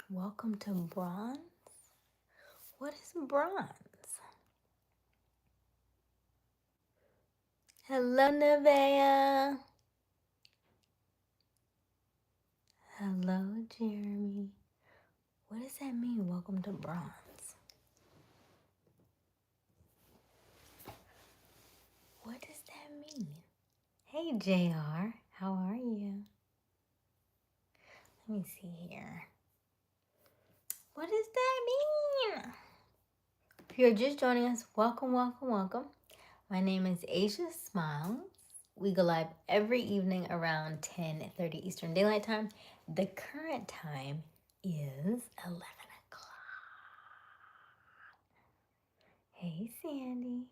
Welcome to bronze? What is bronze? Hello, Nevaeh. Hello, Jeremy. What does that mean, welcome to bronze? What does that mean? Hey, JR. How are you? Let me see here. What does that mean? If you're just joining us, welcome, welcome, welcome. My name is Aysia Smiles. We go live every evening around 10:30 Eastern Daylight Time. The current time is 11 o'clock. Hey, Sandy.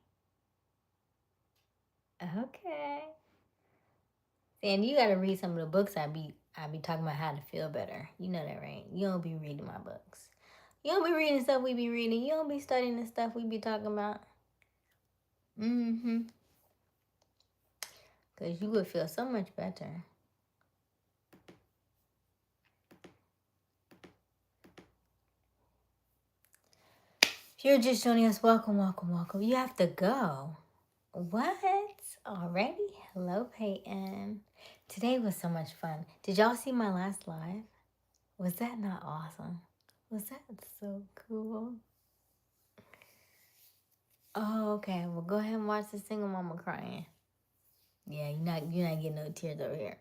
Okay. Sandy, you gotta read some of the books I be talking about how to feel better. You know that, right? You don't be reading my books. You don't be reading stuff we be reading. You don't be studying the stuff we be talking about. Because you would feel so much better. If you're just joining us, welcome, welcome, welcome. You have to go. What? Already? Hello, Peyton. Today was so much fun. Did y'all see my last live? Was that not awesome? Was that so cool? Oh, okay. Well, go ahead and watch the single mama crying. Yeah, you're not getting no tears over here.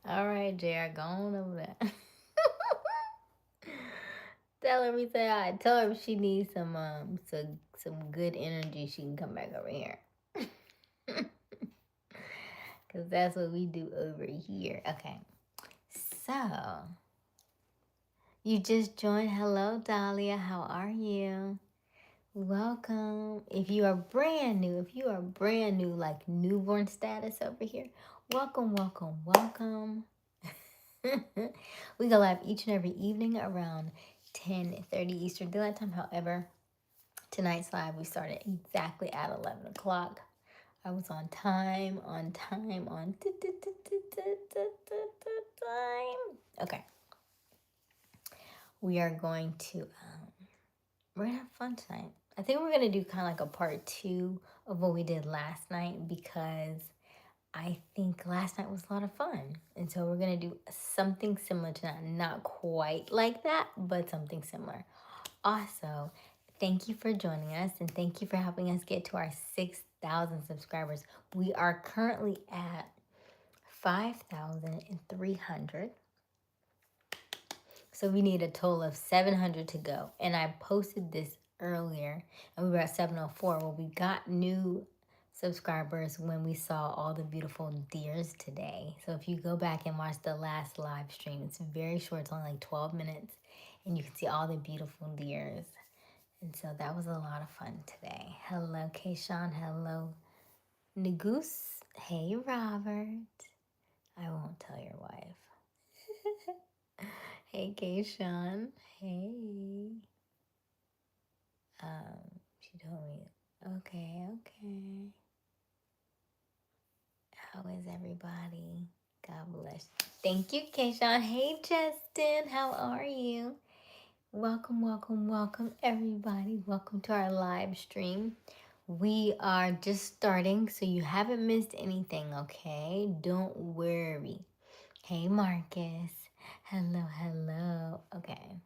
All right, JR, go on over there. Tell her we say hi. Tell her if she needs some good energy, she can come back over here. Cause that's what we do over here. Okay. So you just joined. Hello, Dahlia. How are you? Welcome. If you are brand new, like newborn status over here, welcome, welcome, welcome. We go live each and every evening around 10:30 Eastern Daylight Time. However, tonight's live we started exactly at 11 o'clock. I was on time. Okay. We are going to we're gonna have fun tonight. I think we're gonna do kind of like a part 2 of what we did last night, because I think last night was a lot of fun. And so we're gonna do something similar to that. Not quite like that, but something similar. Also, thank you for joining us, and thank you for helping us get to our 6,000 subscribers. We are currently at 5,300. So we need a total of 700 to go. And I posted this earlier, and we were at 704. Well, we got new subscribers when we saw all the beautiful deers today. So if you go back and watch the last live stream, it's very short. It's only like 12 minutes, and you can see all the beautiful deers. And so that was a lot of fun today. Hello, Kayshawn. Hello, Nagoose. Hey, Robert. I won't tell your wife. Hey, Kayshawn. Hey. She told me, okay. How is everybody? God bless. Thank you, Kayshawn. Hey, Justin. How are you? Welcome, welcome, welcome, everybody. Welcome to our live stream. We are just starting, so you haven't missed anything, okay? Don't worry. Hey, Marcus. Hello. Okay.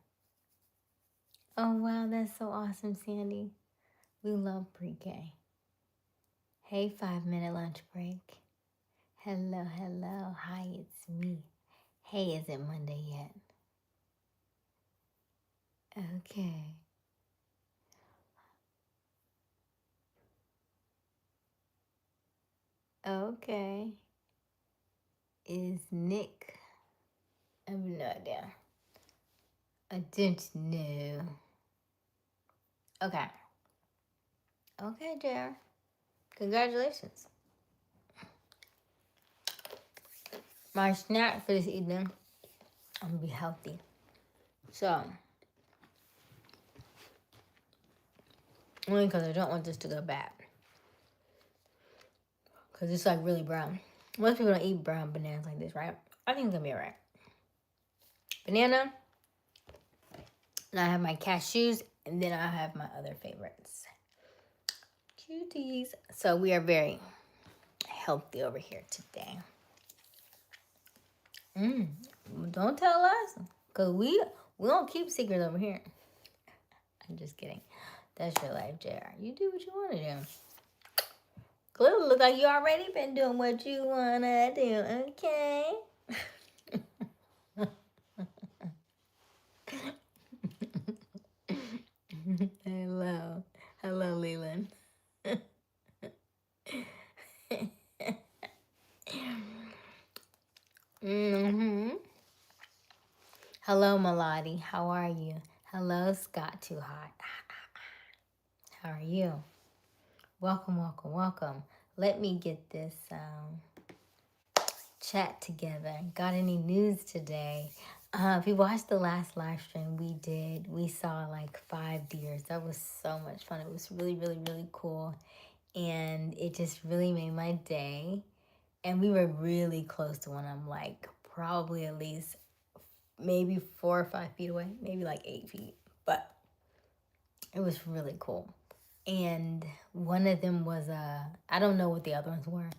Oh, wow, that's so awesome, Sandy. We love pre-K. Hey, 5-minute lunch break. Hello. Hi, it's me. Hey, is it Monday yet? Okay. Okay. Is Nick? I have no idea. I don't know. Okay. Okay, JR. Congratulations. My snack for this evening, I'm gonna be healthy. So, only because I don't want this to go bad. because it's like really brown. Most people don't eat brown bananas like this, right? I think it's gonna be alright. Banana, and I have my cashews, and then I have my other favorites, cuties. So we are very healthy over here today. Don't tell us, cause we don't keep secrets over here. I'm just kidding. That's your life, JR. You do what you want to do. Clearly, look like you already been doing what you wanna do. Okay. Hello, Leland. Hello, Melody. How are you? Hello, Scott Too Hot. How are you? Welcome, welcome, welcome. Let me get this chat together. Got any news today? If you watched the last live stream we saw like 5 deers. That was so much fun. It was really, really, really cool. And it just really made my day. And we were really close to one. I'm like probably at least maybe 4 or 5 feet away, maybe like 8 feet. But it was really cool. And one of them was I don't know what the other ones were,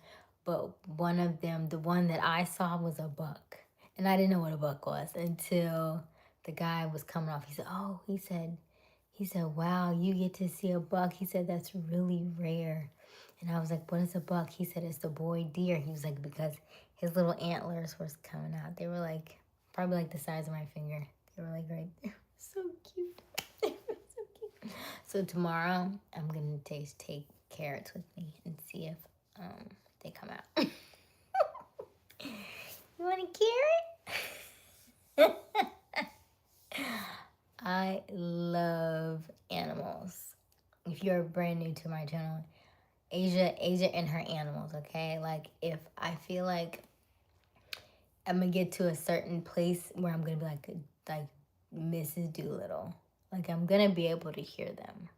but one of them, the one that I saw, was a buck. And I didn't know what a buck was until the guy was coming off. He said, oh, he said, wow, you get to see a buck. He said, that's really rare. And I was like, what is a buck? He said, it's the boy deer. He was like, because his little antlers was coming out. They were like, probably like the size of my finger. They were like right there. So cute. They were so cute. So tomorrow, I'm going to take carrots with me and see if they come out. You want a carrot? I love animals. If you're brand new to my channel, Aysia and her animals, okay? Like, if I feel like I'm gonna get to a certain place where I'm gonna be like Mrs. Doolittle. Like, I'm gonna be able to hear them.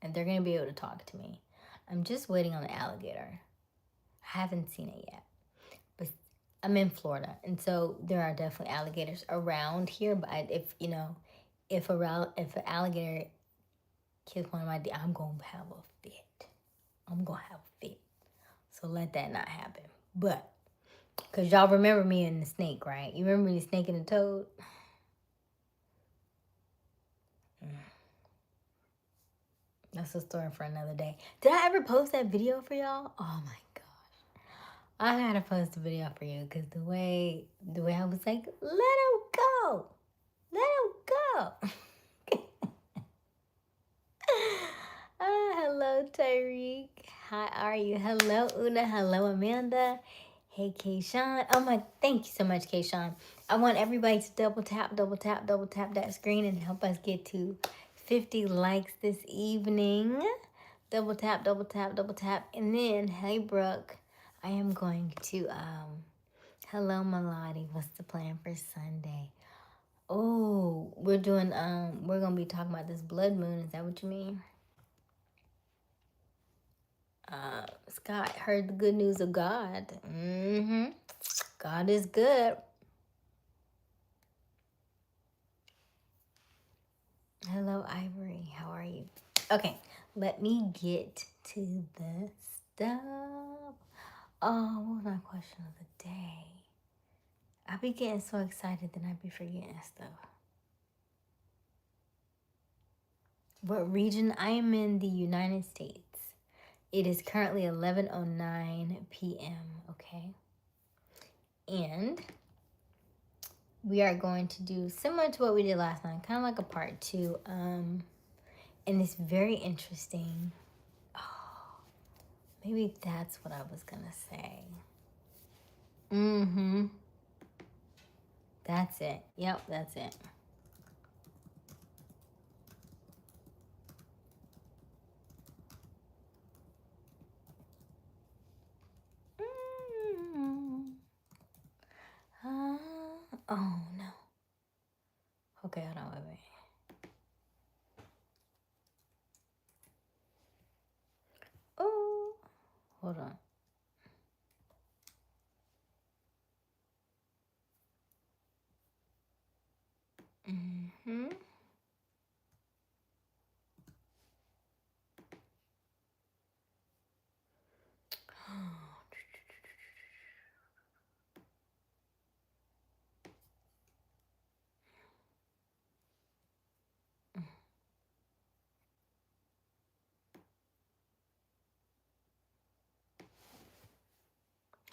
And they're gonna be able to talk to me. I'm just waiting on the alligator. I haven't seen it yet. But I'm in Florida, and so there are definitely alligators around here. But if an alligator kills one of my deer, I'm gonna have a fit. I'm gonna have a fit. So let that not happen. But because y'all remember me and the snake, right? You remember the snake and the toad? That's a story for another day. Did I ever post that video for y'all? Oh my gosh. I gotta post a video for you because the way I was like, let him go. Let him go. Hello, Tyreek. How are you? Hello, Una. Hello, Amanda. Hey, Kayshawn. Oh my, thank you so much, Kayshawn. I want everybody to double tap that screen and help us get to 50 likes this evening. Double tap. And then, hey, Brooke, I am going to, hello, Melody. What's the plan for Sunday? Oh, we're doing, we're going to be talking about this blood moon. Is that what you mean? Scott heard the good news of God. God is good. Hello, Ivory. How are you? Okay, let me get to the stuff. Oh, what was my question of the day? I be getting so excited that I be forgetting stuff. What region? I am in the United States. It is currently 11:09 p.m., okay? And we are going to do similar to what we did last night, kind of like a part 2. And it's very interesting. Oh, maybe that's what I was going to say. That's it. Yep, that's it. Oh, no. Okay, hold on, wait. Oh, hold on.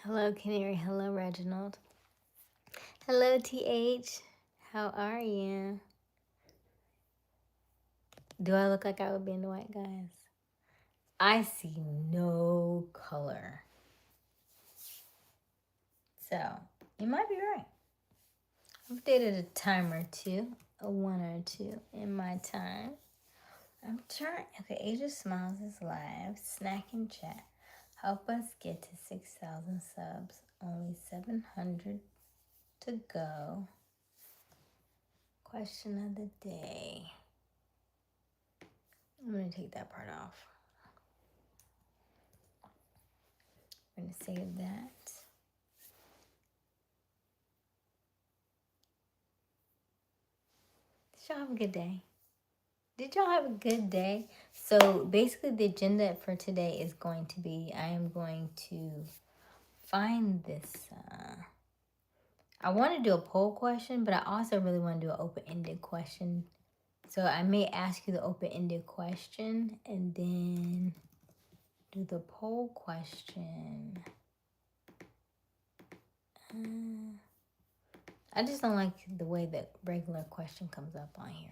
Hello, Canary. Hello, Reginald. Hello, TH. How are you? Do I look like I would be into white, guys? I see no color. So, you might be right. I've dated a time or two, a one or two in my time. I'm trying. Okay, Aysia Smiles is live. Snack and chat. Help us get to 6,000 subs. Only 700 to go. Question of the day. I'm going to take that part off. I'm going to save that. Did y'all have a good day? Did y'all have a good day? So basically the agenda for today is going to be, I am going to find this, I want to do a poll question, but I also really want to do an open-ended question. So I may ask you the open-ended question and then do the poll question. I just don't like the way that regular question comes up on here.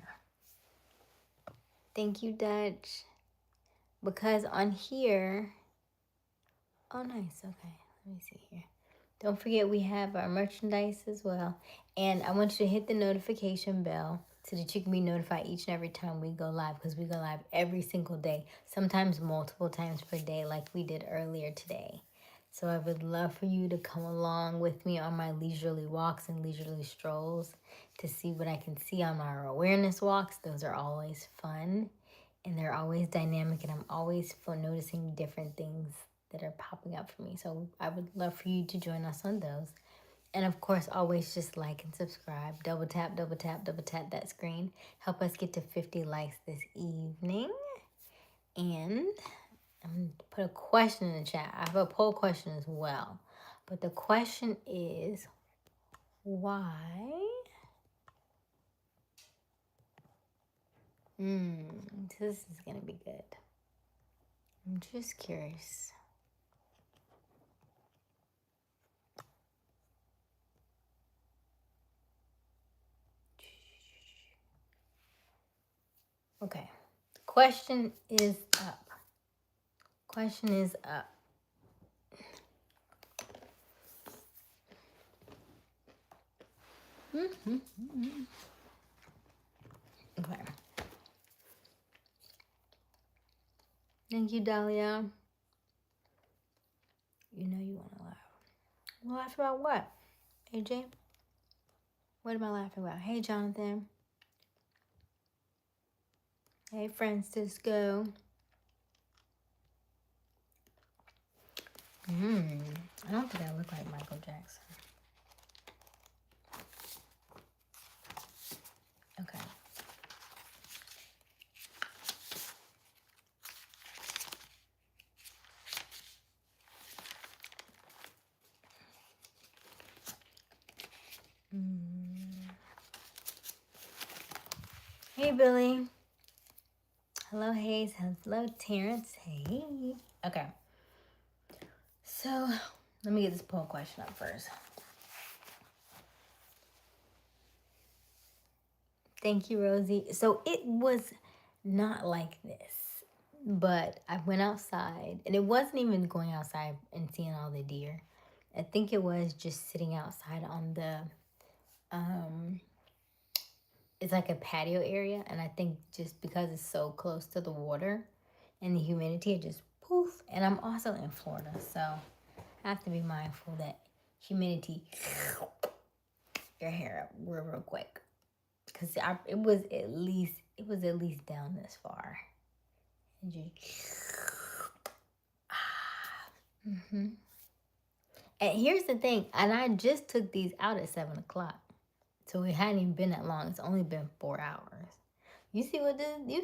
Thank you, Dutch. Because on here, oh nice, okay, let me see here. Don't forget we have our merchandise as well. And I want you to hit the notification bell so that you can be notified each and every time we go live, because we go live every single day, sometimes multiple times per day like we did earlier today. So I would love for you to come along with me on my leisurely walks and leisurely strolls to see what I can see on our awareness walks. Those are always fun and they're always dynamic, and I'm always noticing different things that are popping up for me. So I would love for you to join us on those. And of course, always just like and subscribe. Double tap, double tap, double tap that screen. Help us get to 50 likes this evening. And I'm going to put a question in the chat. I have a poll question as well. But the question is, why? This is going to be good. I'm just curious. Okay. Question is up. Question is up. Okay. Thank you, Dahlia. You know you want to laugh. Laugh about what? AJ? What am I laughing about? Hey, Jonathan. Hey, Francisco. I don't think I look like Michael Jackson. Okay. Hey, Billy. Hello, Hayes. Hello, Terrence. Hey. Okay. So, let me get this poll question up first. Thank you, Rosie. So, it was not like this, but I went outside, and it wasn't even going outside and seeing all the deer. I think it was just sitting outside on the, it's like a patio area, and I think just because it's so close to the water and the humidity, it just poof. And I'm also in Florida, so I have to be mindful that humidity your hair up real quick, because it was at least down this far. And just And here's the thing, and I just took these out at 7 o'clock. So it hadn't even been that long. It's only been 4 hours. You see what it does? You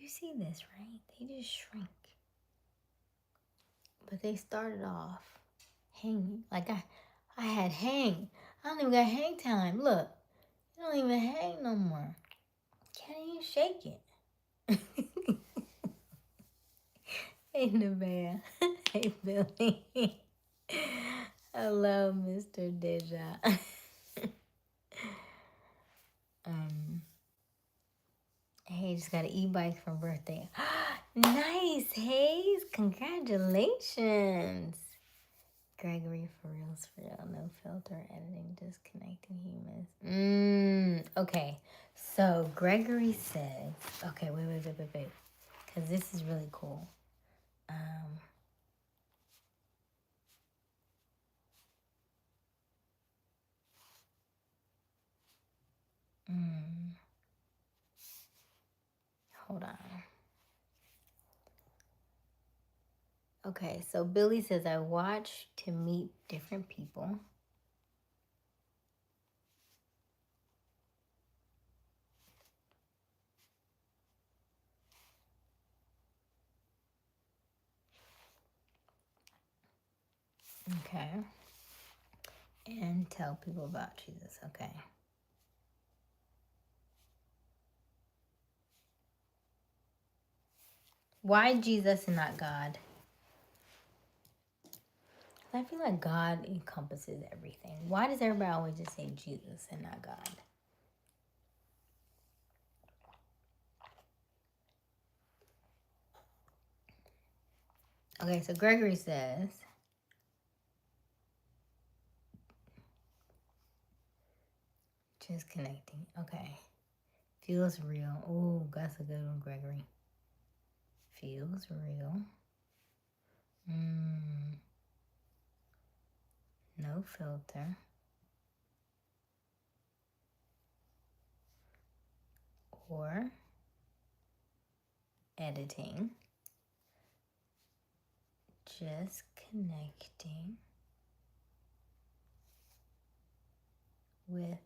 see this, right? They just shrink. But they started off hanging. Like I had hang. I don't even got hang time. Look. You don't even hang no more. Can't even shake it. Hey, Nevaeh. Hey, Billy. Hello, Mr. Deja. Hey, just got an e-bike for birthday. Nice, Hayes. Congratulations. Gregory, for real, no filter, editing, disconnecting humans. Okay, so Gregory says, okay, wait, because this is really cool. Hold on. Okay, so Billy says, I watch to meet different people. Okay. And tell people about Jesus. Okay. Why Jesus and not God? I feel like God encompasses everything. Why does everybody always just say Jesus and not God? Okay, so Gregory says, just connecting. Okay. Feels real. Oh, that's a good one, Gregory. Feels real. No filter. Or editing. Just connecting with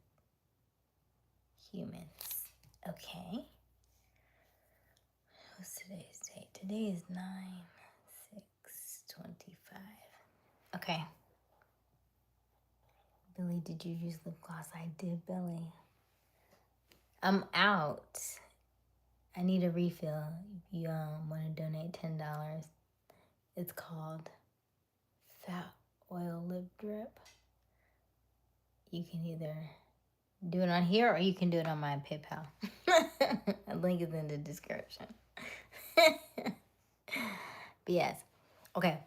humans. Okay. What's today's date? Today is 9/6/25. Okay. Billy, did you use lip gloss? I did, Billy. I'm out. I need a refill. If you want to donate $10, it's called Fat Oil Lip Drip. You can either do it on here or you can do it on my PayPal. A link is in the description. But yes. Okay.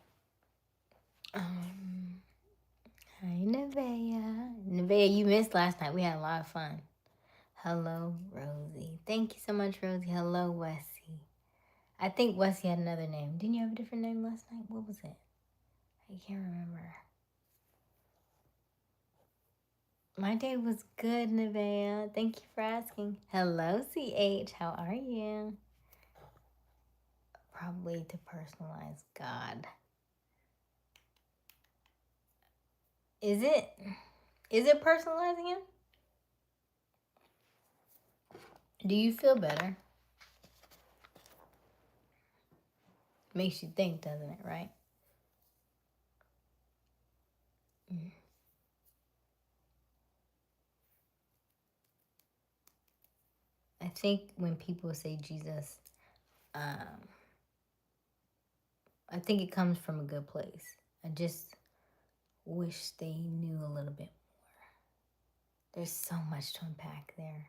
Hi, Nevaeh. Nevaeh, you missed last night. We had a lot of fun. Hello, Rosie. Thank you so much, Rosie. Hello, Wesley. I think Wesley had another name. Didn't you have a different name last night? What was it? I can't remember. My day was good, Nevaeh. Thank you for asking. Hello, CH. How are you? Probably to personalize God. Is it? Is it personalizing him? Do you feel better? Makes you think, doesn't it, right? I think when people say Jesus, I think it comes from a good place. I just wish they knew a little bit more. There's so much to unpack there.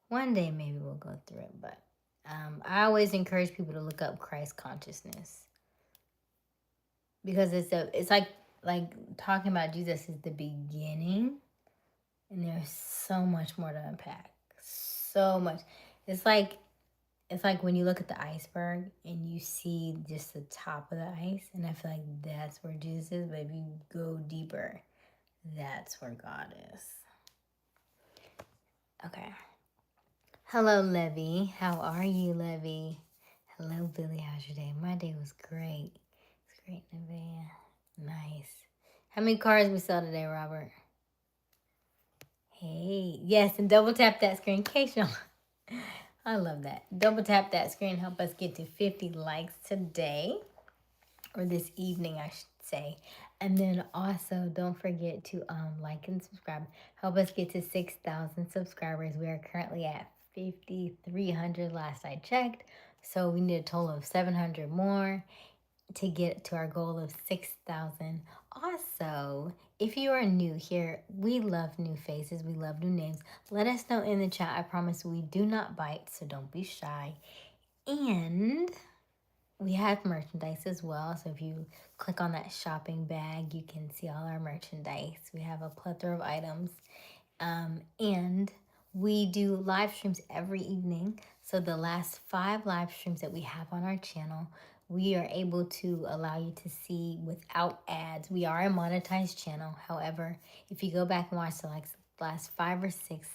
One day maybe we'll go through it, but I always encourage people to look up Christ consciousness because it's like talking about Jesus is the beginning, and there's so much more to unpack. So much. It's like when you look at the iceberg and you see just the top of the ice, and I feel like that's where Jesus is. But if you go deeper, that's where God is. Okay. Hello, Levy. How are you, Levy? Hello, Billy. How's your day? My day was great. It's great, Nevaeh. Nice. How many cars we sell today, Robert? Hey, yes, and double tap that screen, Keisha. I love that. Double tap that screen. Help us get to 50 likes today, or this evening, I should say. And then also, don't forget to like and subscribe. Help us get to 6,000 subscribers. We are currently at 5,300 last I checked. So we need a total of 700 more. to get to our goal of 6,000. Also, if you are new here, we love new faces, we love new names. Let us know in the chat. I promise we do not bite, so don't be shy. And we have merchandise as well. So if you click on that shopping bag, you can see all our merchandise. We have a plethora of items. And we do live streams every evening. So the last 5 live streams that we have on our channel, we are able to allow you to see without ads. We are a monetized channel. However, if you go back and watch the last 5 or 6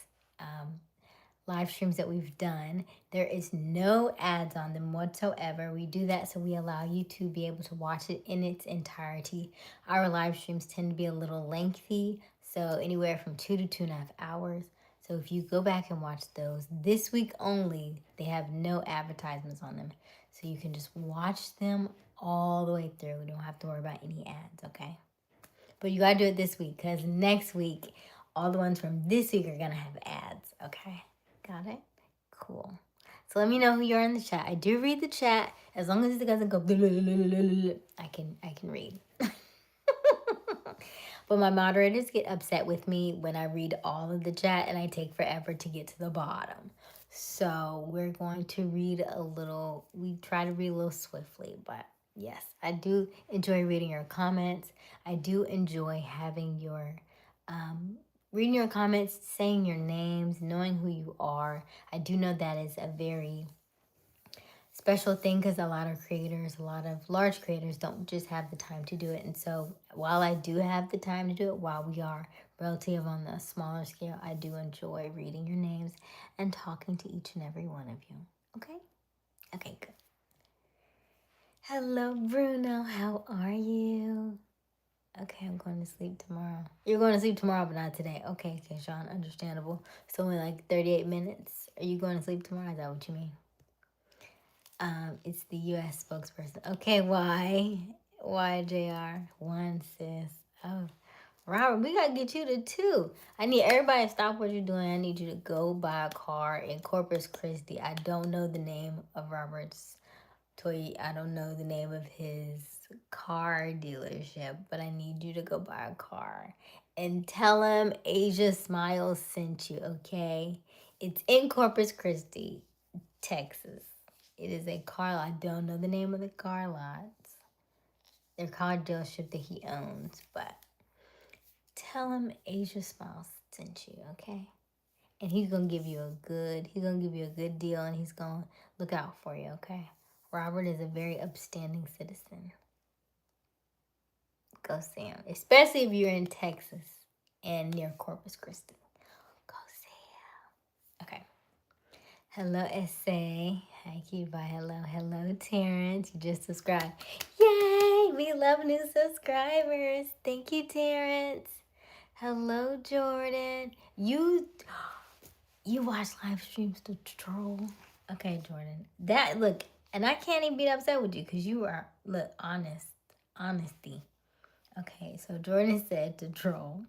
live streams that we've done, there is no ads on them whatsoever. We do that so we allow you to be able to watch it in its entirety. Our live streams tend to be a little lengthy, so anywhere from 2 to 2.5 hours. So if you go back and watch those, this week only, they have no advertisements on them. So you can just watch them all the way through. We don't have to worry about any ads, okay? But you gotta do it this week, because next week, all the ones from this week are gonna have ads, okay? Got it? Cool. So let me know who you are in the chat. I do read the chat. As long as it doesn't go, I can read. But my moderators get upset with me when I read all of the chat and I take forever to get to the bottom. So we're going to read a little, we try to read a little swiftly, but yes, I do enjoy reading your comments. I do enjoy having your, reading your comments, saying your names, knowing who you are. I do know that is a very special thing because a lot of creators, a lot of large creators don't just have the time to do it. And so while I do have the time to do it, while we are relative on the smaller scale, I do enjoy reading your names and talking to each and every one of you. Okay? Okay, good. Hello, Bruno. How are you? Okay, I'm going to sleep tomorrow. You're going to sleep tomorrow, but not today. Okay, Sean, understandable. So in like 38 minutes, are you going to sleep tomorrow? Is that what you mean? It's the U.S. spokesperson. Okay, why? Why, JR? 1, sis. Oh, Robert, we gotta get you to 2. I need everybody to stop what you're doing. I need you to go buy a car in Corpus Christi. I don't know the name of Robert's toy. I don't know the name of his car dealership, but I need you to go buy a car and tell him Aysia Smiles sent you, okay? It's in Corpus Christi, Texas. It is a car lot. I don't know the name of the car lots. They're called dealership that he owns, but tell him Aysia Smiles sent you, okay? And he's gonna give you a good deal, and he's gonna look out for you, okay? Robert is a very upstanding citizen. Go see him, especially if you're in Texas and near Corpus Christi. Go see him. Okay. Hello, SA. Hi, Cuba. Hello, Terrence. You just subscribed. Yay! We love new subscribers. Thank you, Terrence. Hello, Jordan. You watch live streams to troll. Okay, Jordan. That look, and I can't even be upset with you because you are honesty. Okay, so Jordan said to troll.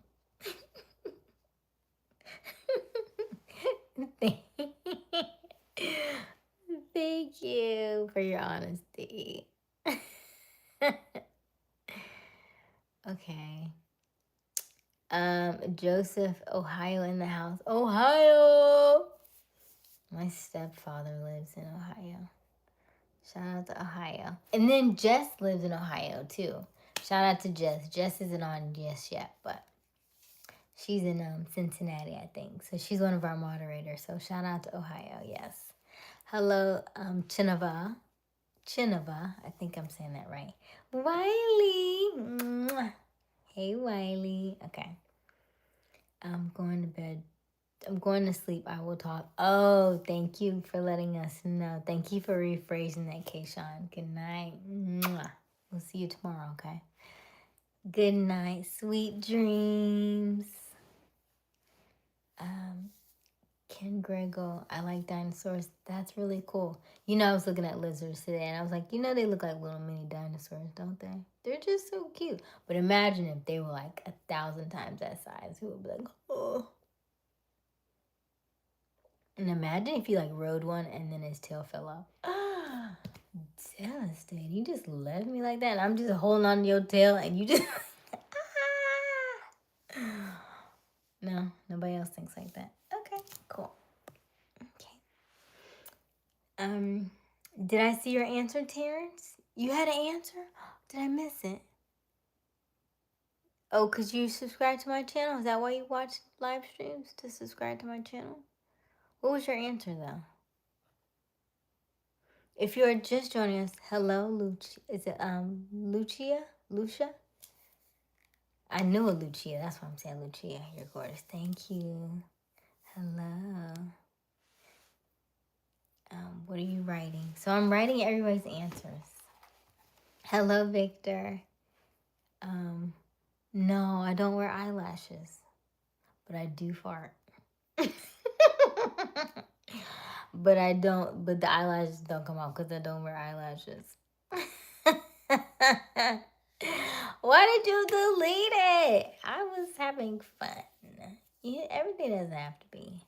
Thank you for your honesty. Okay. Joseph, Ohio in the house. Ohio! My stepfather lives in Ohio. Shout out to Ohio. And then Jess lives in Ohio too. Shout out to Jess. Jess isn't on Jess yet, but she's in Cincinnati, I think. So she's one of our moderators. So shout out to Ohio, yes. Hello, Chinava. I think I'm saying that right. Wiley. Mwah. Hey, Wiley. Okay. I'm going to bed. I'm going to sleep. I will talk. Oh, thank you for letting us know. Thank you for rephrasing that, Kayshawn. Good night. Mwah. We'll see you tomorrow, okay? Good night. Sweet dreams. Ken Grego, I like dinosaurs. That's really cool. You know, I was looking at lizards today, and I was like, you know, they look like little mini dinosaurs, don't they? They're just so cute. But imagine if they were like 1,000 times that size. Who would be like, oh. And imagine if you like rode one and then his tail fell off. Devastated. You just left me like that, and I'm just holding on to your tail, and you just. No, nobody else thinks like that. Okay, cool. Okay. Did I see your answer, Terrence? You had an answer? Did I miss it? Oh, because you subscribe to my channel? Is that why you watch live streams? To subscribe to my channel? What was your answer, though? If you are just joining us, hello, Lucia. Is it Lucia? Lucia? I know a Lucia. That's why I'm saying Lucia. You're gorgeous. Thank you. Hello. What are you writing? So I'm writing everybody's answers. Hello, Victor. No, I don't wear eyelashes, but I do fart. But I don't. But the eyelashes don't come out because I don't wear eyelashes. Why did you delete it? I was having fun. Everything doesn't have to be.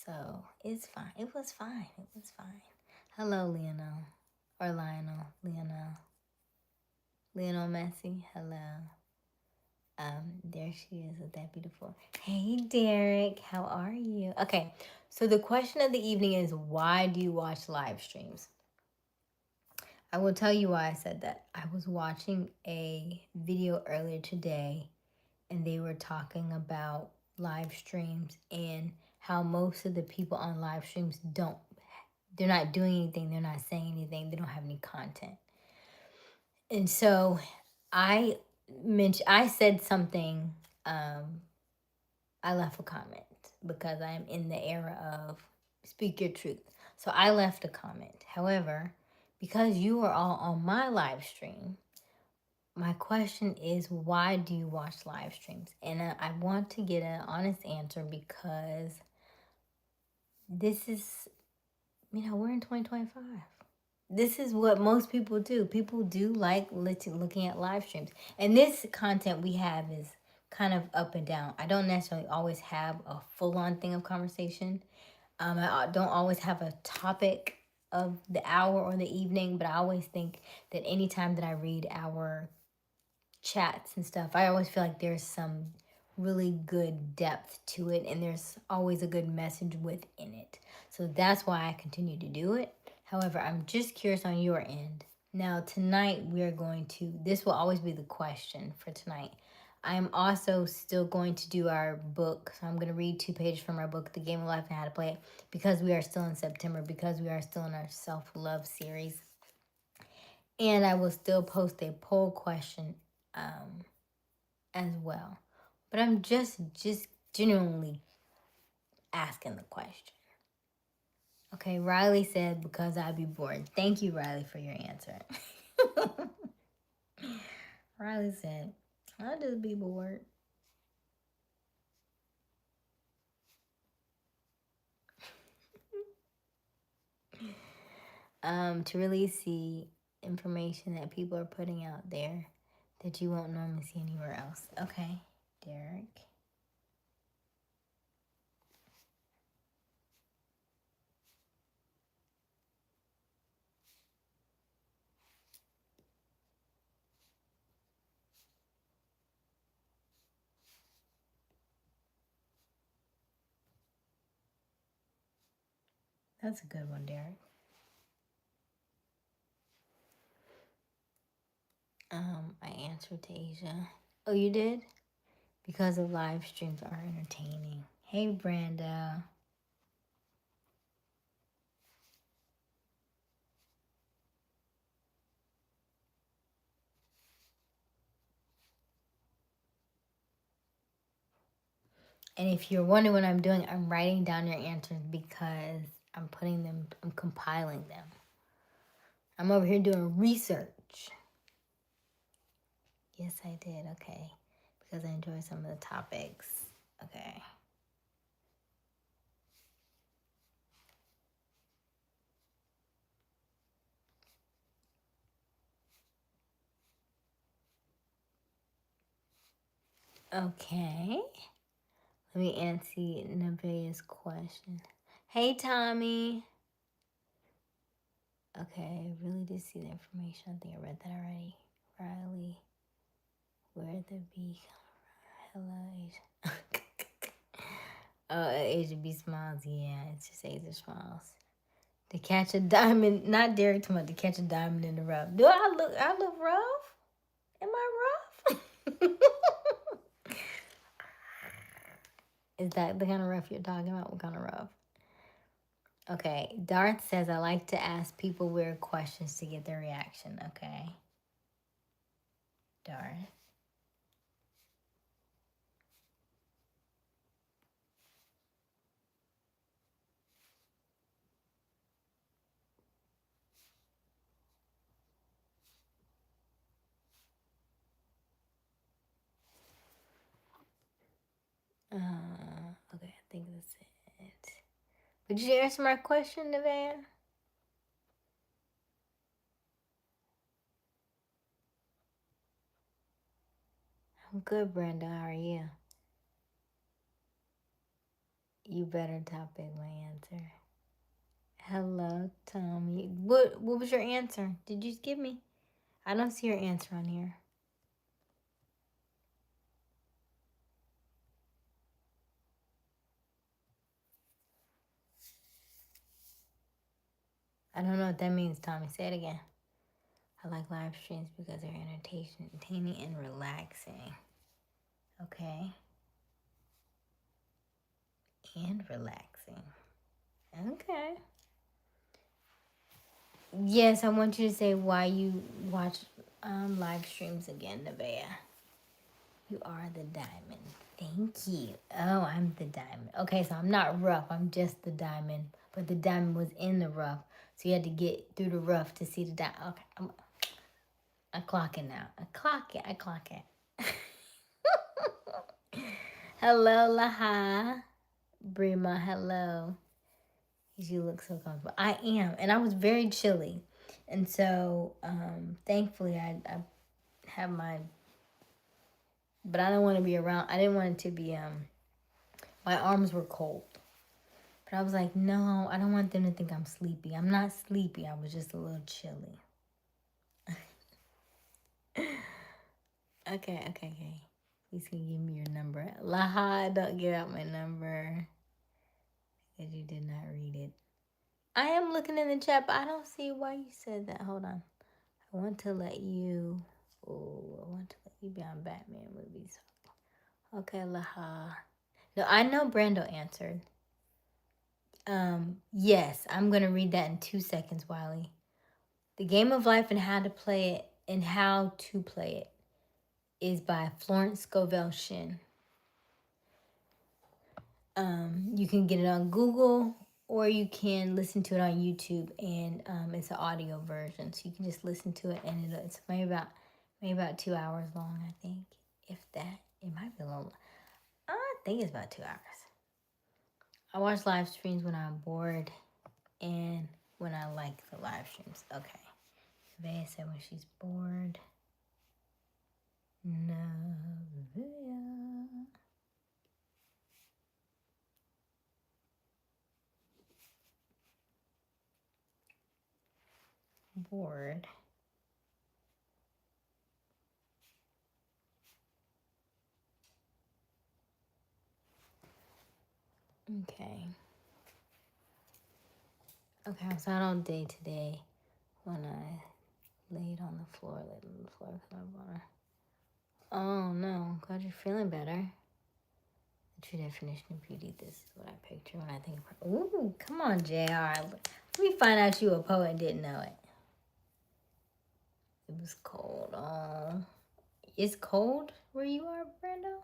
So it's fine. It was fine. It was fine. Hello, Lionel. Or Lionel. Lionel Messi. Hello. There she is with that beautiful. Hey, Derek. How are you? Okay. So the question of the evening is, why do you watch live streams? I will tell you why I said that. I was watching a video earlier today, and they were talking about live streams and how most of the people on live streams they're not doing anything, they're not saying anything, they don't have any content. And so I said something, I left a comment because I'm in the era of speak your truth. So I left a comment. However, because you are all on my live stream, my question is, why do you watch live streams? And I want to get an honest answer because this is, we're in 2025. This is what most people do. People do like looking at live streams. And this content we have is kind of up and down. I don't necessarily always have a full-on thing of conversation. I don't always have a topic of the hour or the evening, but I always think that anytime that I read our chats and stuff, I always feel like there's some really good depth to it, and there's always a good message within it. So that's why I continue to do it. However, I'm just curious on your end. Now, tonight this will always be the question for tonight. I am also still going to do our book. So I'm going to read 2 pages from our book, The Game of Life and How to Play It, because we are still in September, because we are still in our self-love series. And I will still post a poll question as well. But I'm just genuinely asking the question. Okay, Riley said, because I'd be bored. Thank you, Riley, for your answer. Riley said, I'll just be bored. To really see information that people are putting out there that you won't normally see anywhere else. Okay, Derek. That's a good one, Derek. I answered to Asia. Oh, you did? Because the live streams are entertaining. Hey, Brenda. And if you're wondering what I'm doing, I'm writing down your answers because I'm compiling them. I'm over here doing research. Yes, I did. Okay. Because I enjoy some of the topics. Okay. Okay. Let me answer Nevaeh's question. Hey, Tommy. Okay, I really did see the information. I think I read that already. Riley, where the bee come from? Hello, Asia. Oh, Aysia Smiles. Yeah, it's just Aysia Smiles. To catch a diamond, not Derek talking about to catch a diamond in the rough. Do I look rough? Am I rough? Is that the kind of rough you're talking about? What kind of rough? Okay, Darth says I like to ask people weird questions to get their reaction. Okay, Darth. Okay, I think that's it. But did you answer my question, Nevaeh? I'm good, Brenda. How are you? You better topic my answer. Hello, Tommy. What was your answer? Did you give me? I don't see your answer on here. I don't know what that means, Tommy. Say it again. I like live streams because they're entertaining and relaxing. Okay. And relaxing. Okay. Yes, I want you to say why you watch live streams again, Nevaeh. You are the diamond. Thank you. Oh, I'm the diamond. Okay, so I'm not rough. I'm just the diamond. But the diamond was in the rough. So you had to get through the rough to see the diamond. Okay, I'm clocking now. I clock it. Hello, Laha. Brima, hello. You look so comfortable. I am. And I was very chilly. And so, thankfully, I have my... But I don't want to be around... I didn't want it to be... My arms were cold. But I was like, no, I don't want them to think I'm sleepy. I'm not sleepy. I was just a little chilly. Okay. Please can give me your number. Laha, don't give out my number. Because you did not read it. I am looking in the chat, but I don't see why you said that. Hold on. I want to let you be on Batman movies. Okay, Laha. No, I know Brando answered. Yes, I'm gonna read that in 2 seconds, Wiley. The Game of Life and How to Play It is by Florence Scovel Shinn. You can get it on Google or you can listen to it on YouTube, and it's an audio version, so you can just listen to it, and it's maybe about 2 hours long, I think. If that, it might be a little. I think it's about 2 hours. I watch live streams when I'm bored and when I like the live streams. Okay. Vea said when she's bored. No. Bored. Okay. Okay, I was out all day today when I laid on the floor because I water. Oh no, glad you're feeling better. The true definition of beauty. This is what I picture when I think of. Ooh, come on, JR. Let me find out you a poet and didn't know it. It was cold. Oh, it's cold where you are, Brando?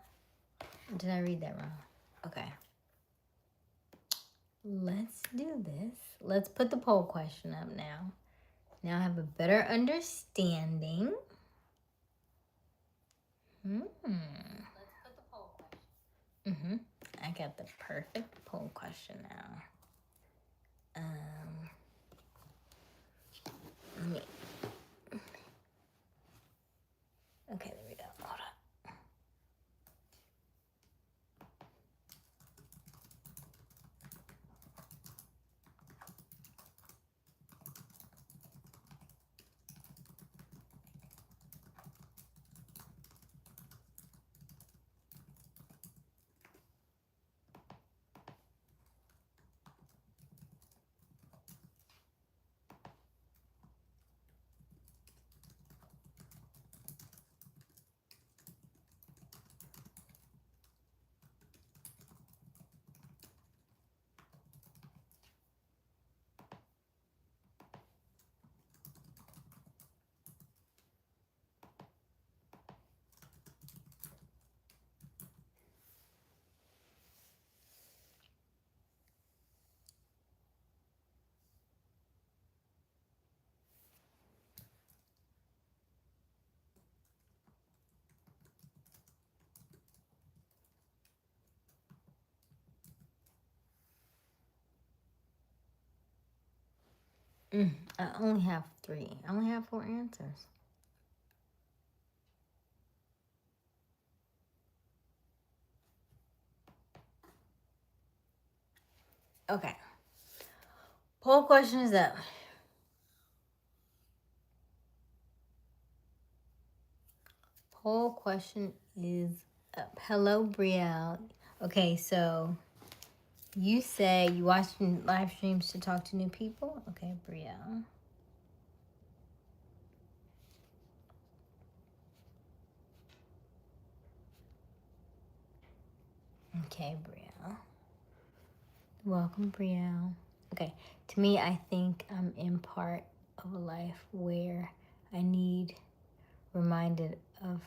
Did I read that wrong? Okay. Let's do this. Let's put the poll question up now. Now I have a better understanding. Let's put the poll question. I got the perfect poll question now. Okay, there we go. Hold on. I only have 3. I only have 4 answers. Okay. Poll question is up. Poll question is up. Hello, Brielle. Okay, so you say you watching live streams to talk to new people? Okay, Brielle. Okay, Brielle. Welcome, Brielle. Okay, to me, I think I'm in part of a life where I need reminded of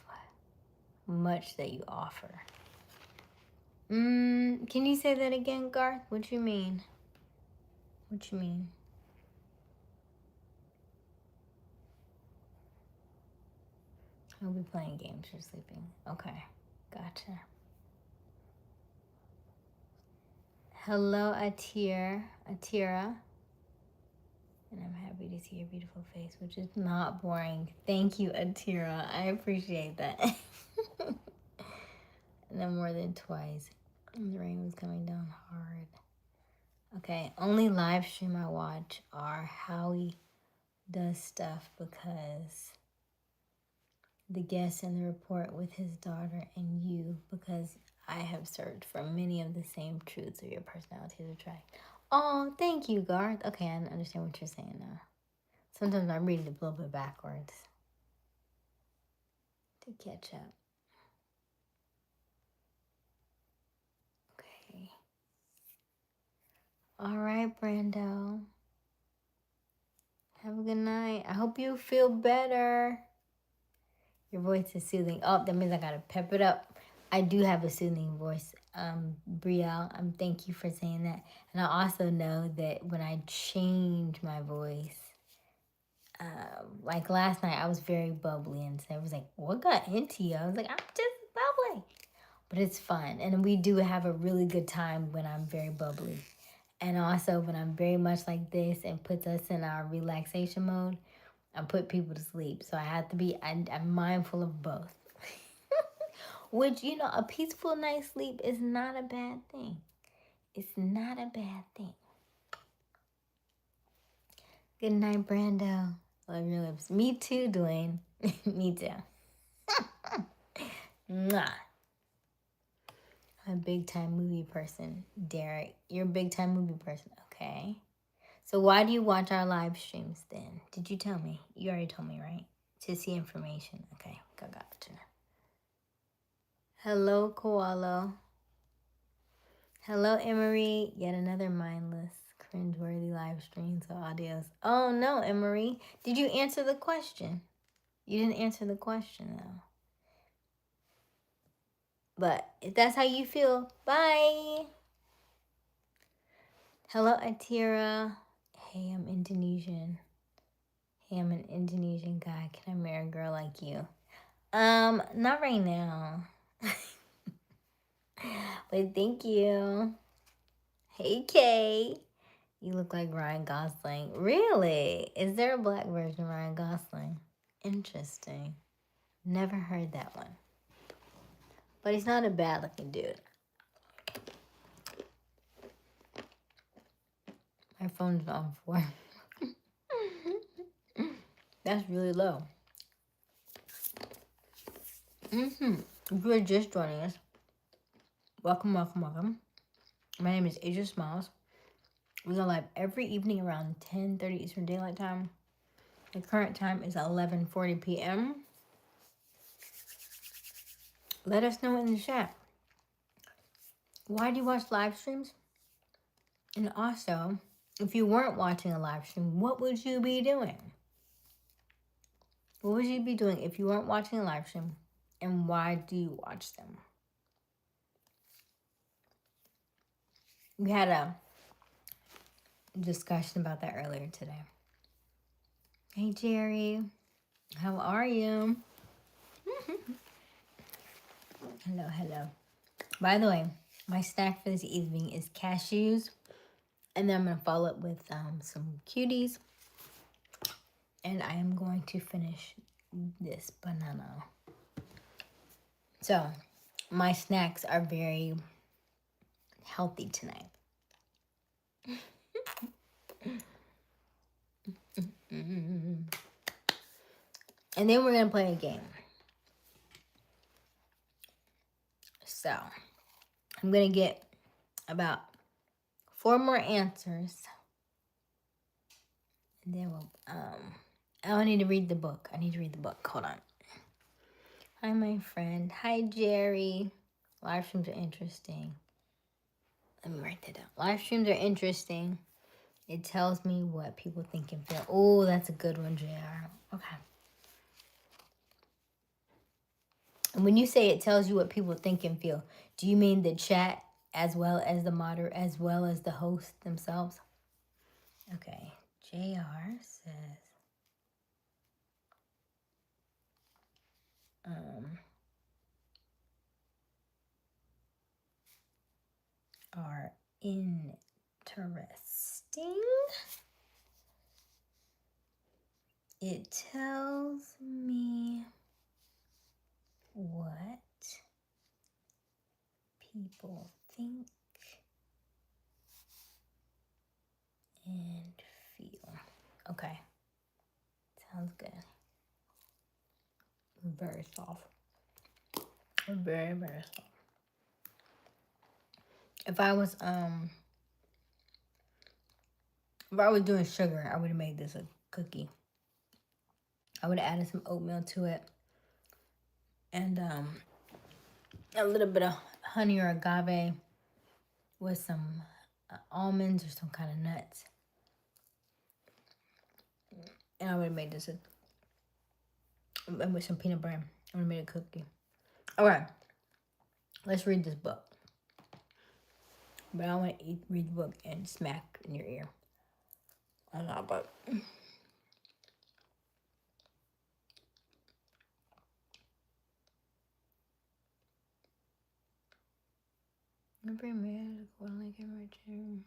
much that you offer. Can you say that again, Garth? What you mean? What you mean? I'll be playing games or sleeping. Okay, gotcha. Hello, Atira. And I'm happy to see your beautiful face, which is not boring. Thank you, Atira. I appreciate that. And then more than twice. And the rain was coming down hard. Okay, only live stream I watch are Howie does stuff because the guest and the report with his daughter and you because I have searched for many of the same truths of your personality to try. Oh, thank you, Garth. Okay, I understand what you're saying now. Sometimes I read it a little bit backwards to catch up. Okay. All right, Brando. Have a good night. I hope you feel better. Your voice is soothing. Oh, that means I gotta pep it up. I do have a soothing voice, Brielle. Thank you for saying that. And I also know that when I change my voice, like last night, I was very bubbly, and so I was like, "What got into you?" I was like, "I'm just bubbly," but it's fun, and we do have a really good time when I'm very bubbly, and also when I'm very much like this and puts us in our relaxation mode. I put people to sleep, so I have to be. I'm mindful of both. Which, a peaceful night's sleep is not a bad thing. It's not a bad thing. Good night, Brando. Love your lips. Me too, Dwayne. Me too. Mwah. I'm a big time movie person. Derek, you're a big time movie person. Okay. So why do you watch our live streams then? Did you tell me? You already told me, right? To see information. Okay, gotcha. Hello, Koala. Hello, Emery. Yet another mindless, cringeworthy live stream, so audios. Oh no, Emery. Did you answer the question? You didn't answer the question though. But if that's how you feel, bye. Hello, Atira. Hey, I'm Indonesian. Hey, I'm an Indonesian guy. Can I marry a girl like you? Not right now. But thank you. Hey, Kay. You look like Ryan Gosling. Really? Is there a black version of Ryan Gosling? Interesting. Never heard that one. But he's not a bad looking dude. My phone's on 4. That's really low. If you're just joining us, welcome. My name is Aysia Smiles. We go live every evening around 10:30 Eastern Daylight Time. The current time is 11:40 p.m. Let us know in the chat. Why do you watch live streams? And also, if you weren't watching a live stream, what would you be doing? What would you be doing if you weren't watching a live stream? And why do you watch them? We had a discussion about that earlier today. Hey, Jerry. How are you? Hello. By the way, my snack for this evening is cashews. And then I'm going to follow up with some cuties and I am going to finish this banana. So, my snacks are very healthy tonight. And then we're going to play a game. So, I'm going to get about 4 more answers. And then we'll, I don't need to read the book. I need to read the book. Hold on. Hi, my friend. Hi, Jerry. Live streams are interesting. Let me write that down. Live streams are interesting. It tells me what people think and feel. Oh, that's a good one, JR. Okay. And when you say it tells you what people think and feel, do you mean the chat as well as the moderator, as well as the host themselves? Okay. JR says, are interesting. It tells me what people think and feel. Okay. Sounds good. Very soft. Very, very soft. If I was doing sugar, I would have made this a cookie. I would have added some oatmeal to it and a little bit of honey or agave with some almonds or some kind of nuts. And I would have made this with some peanut butter. I would have made a cookie. All right, let's read this book. But I don't want to read the book and smack in your ear. I don't know, but every man like him.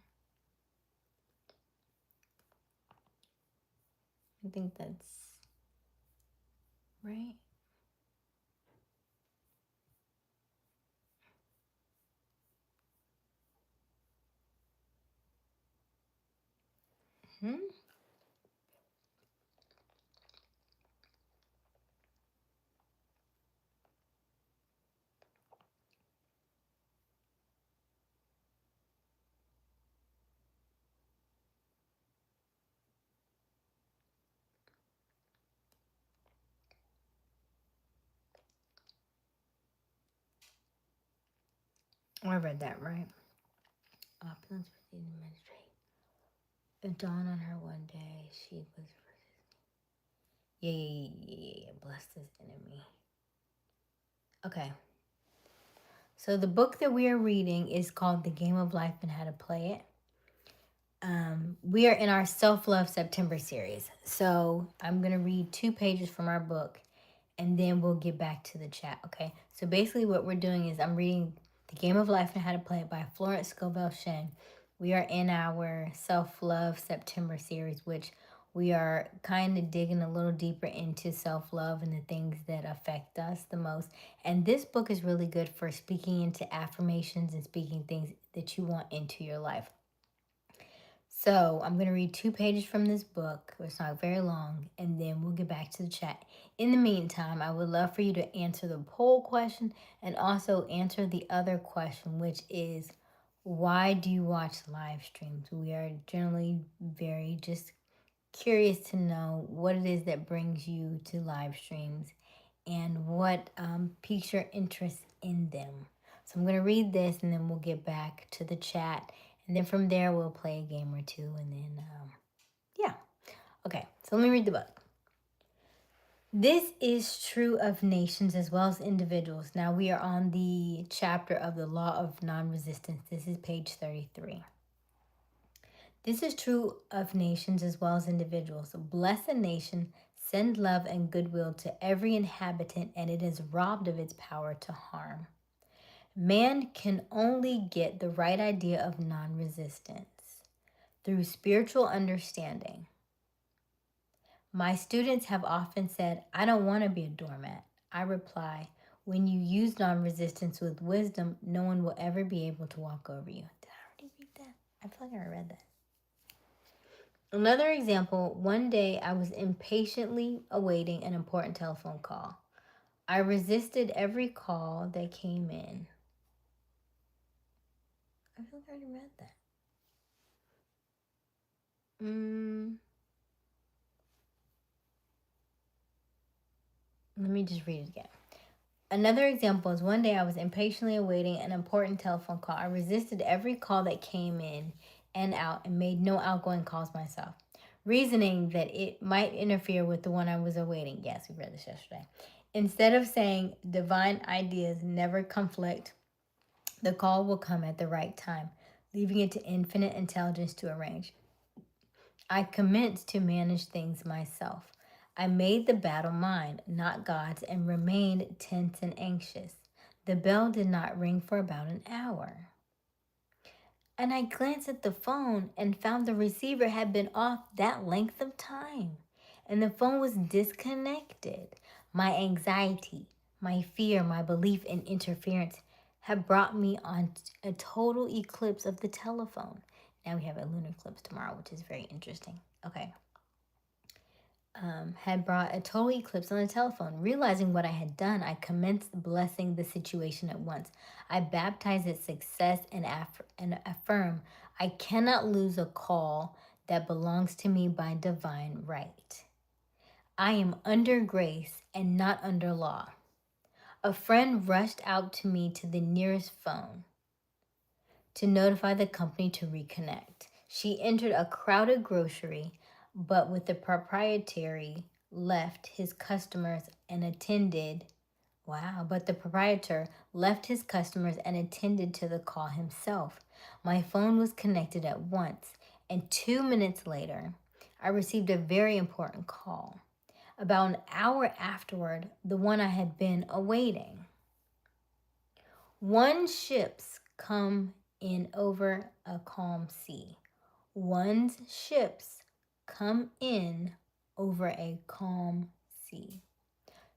I think that's right. I read that right. Opulence for the administrator. It dawned on her one day she was. Yeah. Bless this enemy. Okay. So the book that we are reading is called The Game of Life and How to Play It. We are in our Self-Love September series. So I'm going to read 2 pages from our book and then we'll get back to the chat, okay? So basically what we're doing is I'm reading The Game of Life and How to Play It by Florence Scovel Shinn. We are in our Self-Love September series, which we are kind of digging a little deeper into self-love and the things that affect us the most. And this book is really good for speaking into affirmations and speaking things that you want into your life. So I'm going to read 2 pages from this book. It's not very long, and then we'll get back to the chat. In the meantime, I would love for you to answer the poll question and also answer the other question, which is, why do you watch live streams? We are generally very just curious to know what it is that brings you to live streams and what piques your interest in them. So I'm going to read this, and then we'll get back to the chat. And then from there, we'll play a game or 2. And then, yeah. Okay, so let me read the book. This is true of nations as well as individuals. Now we are on the chapter of the law of non-resistance. This is page 33. This is true of nations as well as individuals. Bless a nation, send love and goodwill to every inhabitant, and it is robbed of its power to harm. Man can only get the right idea of non-resistance through spiritual understanding. My students have often said, I don't want to be a doormat. I reply, when you use non-resistance with wisdom, no one will ever be able to walk over you. Did I already read that? I feel like I read that. Another example, one day I was impatiently awaiting an important telephone call. I resisted every call that came in. I feel like I already read that. Let me just read it again. Another example is one day I was impatiently awaiting an important telephone call. I resisted every call that came in and out and made no outgoing calls myself, reasoning that it might interfere with the one I was awaiting. Yes, we read this yesterday. Instead of saying divine ideas never conflict, the call will come at the right time, leaving it to infinite intelligence to arrange. I commenced to manage things myself. I made the battle mine, not God's, and remained tense and anxious. The bell did not ring for about an hour. And I glanced at the phone and found the receiver had been off that length of time. And the phone was disconnected. My anxiety, my fear, my belief in interference had brought me on a total eclipse of the telephone. Now we have a lunar eclipse tomorrow, which is very interesting. Okay. Had brought a total eclipse on the telephone. Realizing what I had done, I commenced blessing the situation at once. I baptized its success and affirm I cannot lose a call that belongs to me by divine right. I am under grace and not under law. A friend rushed out to me to the nearest phone to notify the company to reconnect. She entered a crowded grocery, but with the proprietary left his customers and attended. Wow, but the proprietor left his customers and attended to the call himself. My phone was connected at once, and 2 minutes later, I received a very important call. About an hour afterward, the one I had been awaiting. One ships come in over a calm sea. One's ships come in over a calm sea.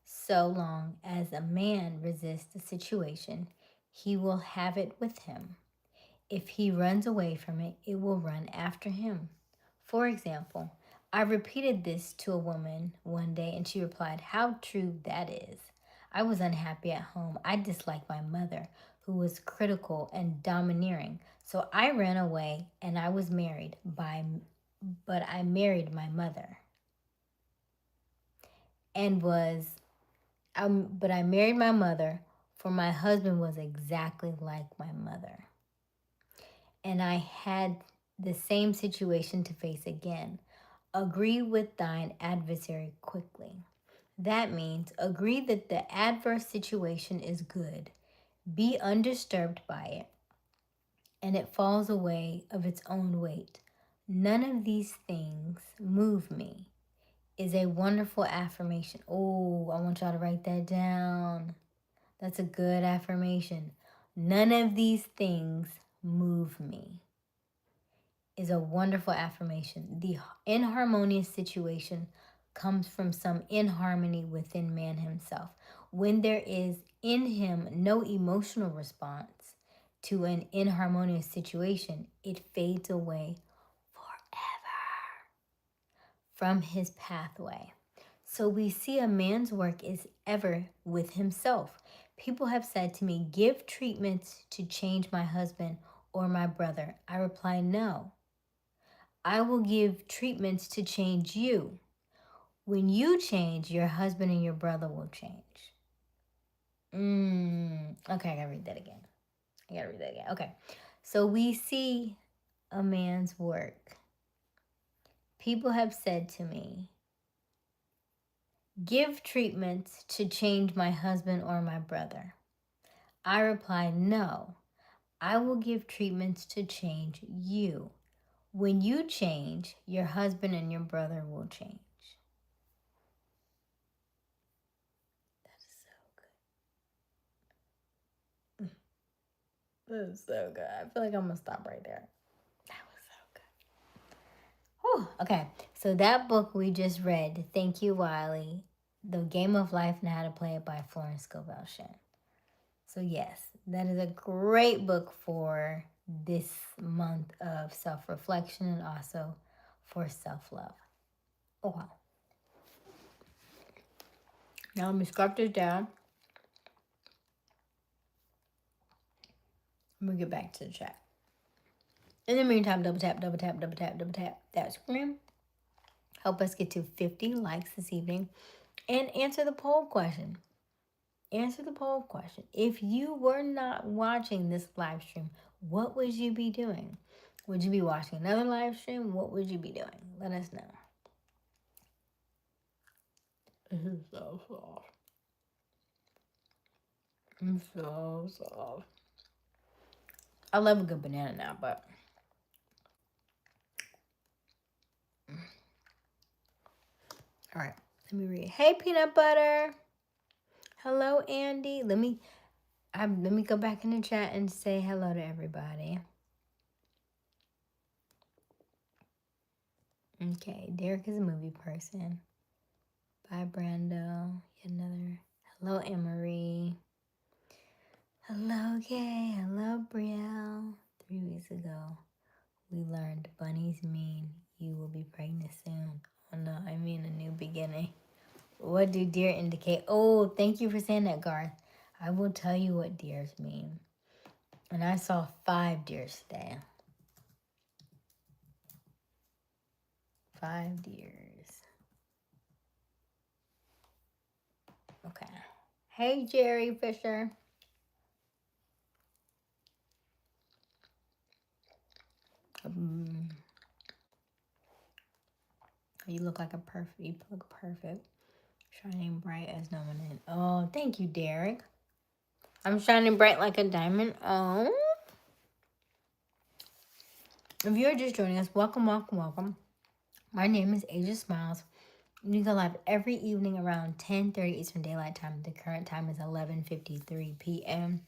So long as a man resists the situation, he will have it with him. If he runs away from it, it will run after him. For example, I repeated this to a woman one day and she replied, how true that is. I was unhappy at home. I disliked my mother, who was critical and domineering. So I ran away and I was married but I married my mother. But I married my mother, for my husband was exactly like my mother. And I had the same situation to face again. Agree with thine adversary quickly. That means agree that the adverse situation is good. Be undisturbed by it, and it falls away of its own weight. None of these things move me is a wonderful affirmation. Oh, I want y'all to write that down. That's a good affirmation. None of these things move me is a wonderful affirmation. The inharmonious situation comes from some inharmony within man himself. When there is in him no emotional response to an inharmonious situation, it fades away forever from his pathway. So we see a man's work is ever with himself. People have said to me, give treatments to change my husband or my brother. I reply, no. I will give treatments to change you. When you change, your husband and your brother will change. Okay, I gotta read that again. Okay. So we see a man's work. People have said to me, give treatments to change my husband or my brother. I reply, no. I will give treatments to change you. When you change, your husband and your brother will change. That is so good. That is so good. I feel like I'm going to stop right there. That was so good. Whew. Okay. So that book we just read, Thank You, Wiley, The Game of Life and How to Play It by Florence Scovel Shinn. So yes, that is a great book for this month of self-reflection and also for self-love. Oh wow. Now let me scrub this down. Let me get back to the chat. In the meantime, double tap, double tap, double tap, double tap that screen. Help us get to 50 likes this evening. And answer the poll question. Answer the poll question. If you were not watching this live stream, what would you be doing? Would you be watching another live stream? What would you be doing? Let us know. This is so soft. I'm so soft. I love a good banana now, but all right. Let me read. Hey, peanut butter. Hello, Andy. Let me go back in the chat and say hello to everybody. Okay, Derek is a movie person. Bye, Brando. Yet another. Hello, Emery. Hello, Kay. Hello, Brielle. 3 weeks ago, we learned bunnies mean you will be pregnant soon. Oh no, I mean a new beginning. What do deer indicate? Oh, thank you for saying that, Garth. I will tell you what deers mean. And I saw 5 deers today. 5 deers. Okay. Hey, Jerry Fisher. You look like a perfect. You look perfect. Shining bright as no one in. Oh, thank you, Derek. I'm shining bright like a diamond. Oh. If you're just joining us, welcome, welcome, welcome. My name is Aysia Smiles. We go live every evening around 10:30 Eastern Daylight Time. The current time is 11:53 p.m.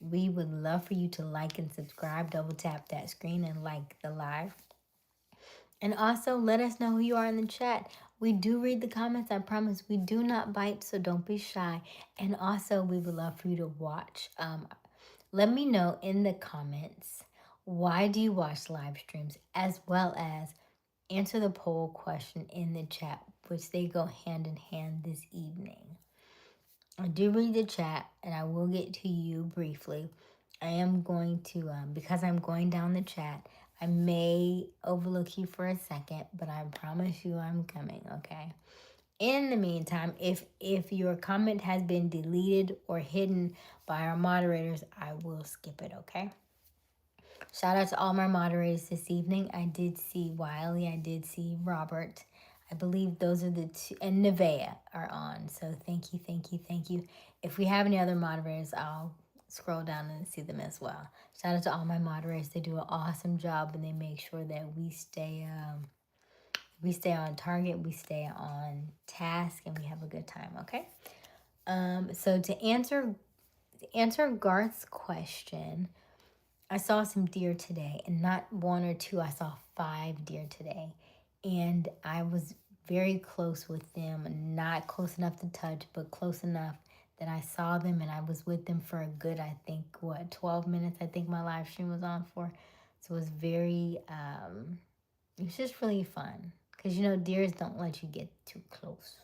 We would love for you to like and subscribe. Double tap that screen and like the live. And also let us know who you are in the chat. We do read the comments, I promise. We do not bite, so don't be shy. And also, we would love for you to watch. Let me know in the comments, why do you watch live streams, as well as answer the poll question in the chat, which they go hand in hand this evening. I do read the chat, and I will get to you briefly. I am going to, because I'm going down the chat, I may overlook you for a second, but I promise you I'm coming, okay? In the meantime, if your comment has been deleted or hidden by our moderators, I will skip it, okay? Shout out to all my moderators this evening. I did see Wiley. I did see Robert. I believe those are the two, and Nevaeh are on. So thank you, thank you, thank you. If we have any other moderators, I'll scroll down and see them as well. Shout out to all my moderators. They do an awesome job, and they make sure that we stay on target, we stay on task, and we have a good time. Okay. So to answer Garth's question, I saw some deer today, and not 1 or 2, I saw 5 deer today. And I was very close with them, not close enough to touch, but close enough that I saw them, and I was with them for a good, I think, 12 minutes, I think my live stream was on for. So it was very, it was just really fun. Because, deers don't let you get too close.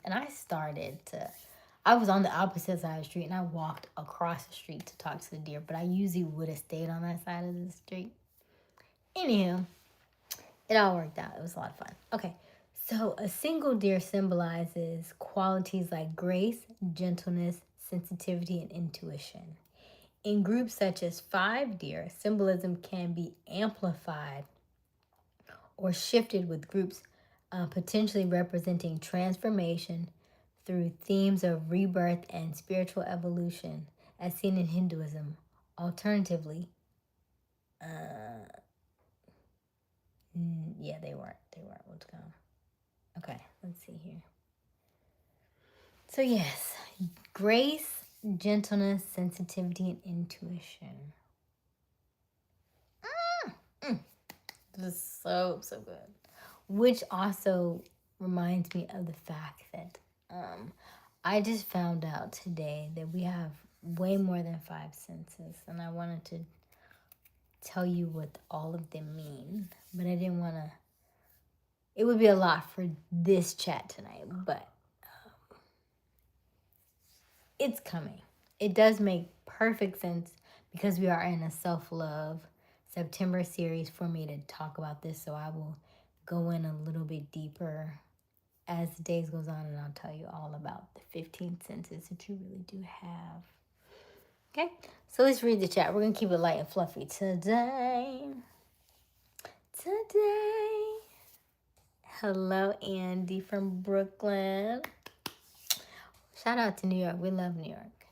And I was on the opposite side of the street, and I walked across the street to talk to the deer, but I usually would have stayed on that side of the street. Anywho, it all worked out. It was a lot of fun. Okay, so a single deer symbolizes qualities like grace, gentleness, sensitivity, and intuition. In groups such as 5 deer, symbolism can be amplified or shifted with groups potentially representing transformation through themes of rebirth and spiritual evolution, as seen in Hinduism. Alternatively, yeah, they weren't. Let's go. Okay, let's see here. So yes, grace, gentleness, sensitivity, and intuition. This is so good. which also reminds me of the fact that I just found out today that we have way more than 5 senses, and I wanted to tell you what all of them mean, but I didn't want to. It would be a lot for this chat tonight, but it's coming. It does make perfect sense because we are in a self-love September series for me to talk about this, so I will go in a little bit deeper as the days goes on, and I'll tell you all about the 15 senses that you really do have. Okay, so let's read the chat. We're gonna keep it light and fluffy today. Hello, Andy from Brooklyn. Shout out to New York. We love New York.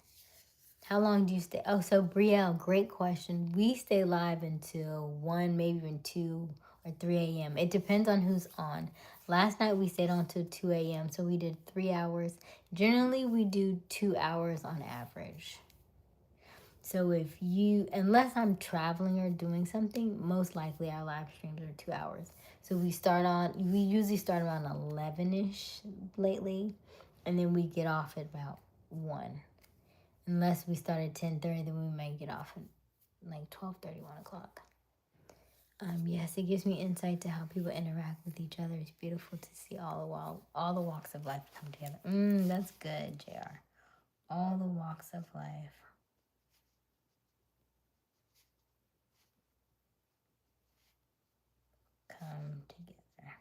How long do you stay? Oh, so Brielle, great question. We stay live until 1, maybe even 2 or 3 a.m. It depends on who's on. Last night we stayed on till 2 a.m., so we did 3 hours. Generally, we do 2 hours on average. So if you, unless I'm traveling or doing something, most likely our live streams are 2 hours. So we usually start around 11-ish lately, and then we get off at about 1. Unless we start at 10:30, then we may get off at like 12:30, 1 o'clock. Yes, it gives me insight to how people interact with each other. It's beautiful to see all the walks of life come together. That's good, JR. All the walks of life come together.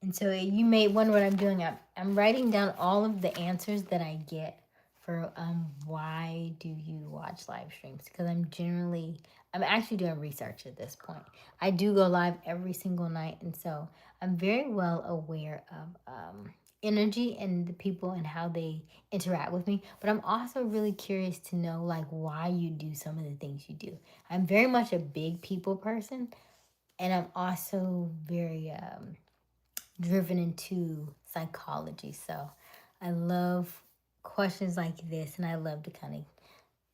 And so you may wonder what I'm doing. I'm writing down all of the answers that I get for why do you watch live streams, because I'm actually doing research at this point. I do go live every single night, and so I'm very well aware of energy and the people and how they interact with me, but I'm also really curious to know like why you do some of the things you do. I'm very much a big people person, and I'm also very driven into psychology. So I love questions like this, and I love to kind of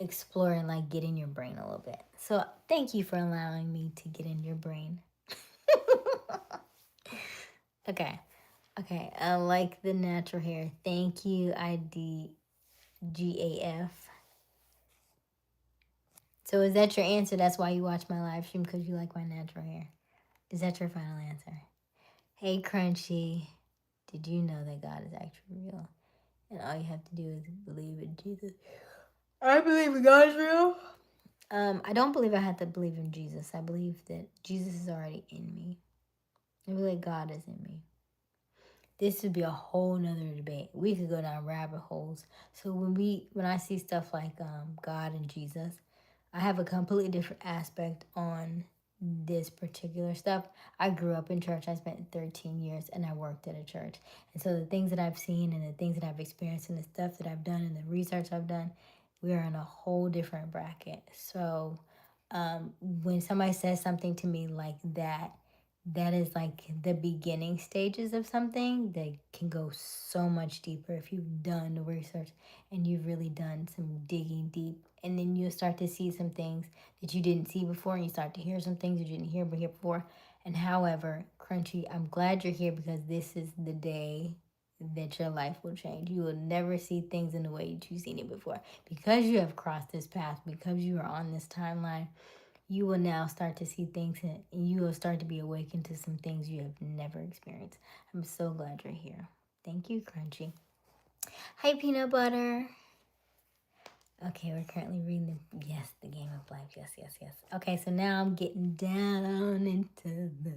explore and like get in your brain a little bit. So thank you for allowing me to get in your brain. Okay. I like the natural hair. Thank you, IDGAF. So is that your answer? That's why you watch my live stream, because you like my natural hair. Is that your final answer? Hey, Crunchy. Did you know that God is actually real? And all you have to do is believe in Jesus. I believe in God is real. I don't believe I have to believe in Jesus. I believe that Jesus is already in me. I believe God is in me. This would be a whole nother debate. We could go down rabbit holes. So when I see stuff like God and Jesus, I have a completely different aspect on this particular stuff. I grew up in church. I spent 13 years and I worked at a church. And so the things that I've seen and the things that I've experienced and the stuff that I've done and the research I've done, we are in a whole different bracket. So when somebody says something to me like that, that is like the beginning stages of something that can go so much deeper if you've done the research and you've really done some digging deep. And then you'll start to see some things that you didn't see before, and you start to hear some things you didn't hear before. And however, Crunchy, I'm glad you're here, because this is the day that your life will change. You will never see things in the way that you've seen it before. Because you have crossed this path, because you are on this timeline, you will now start to see things, and you will start to be awakened to some things you have never experienced. I'm so glad you're here. Thank you, Crunchy. Hi, Peanut Butter. Okay, we're currently reading the Game of Life. Yes. Okay, so now I'm getting down into the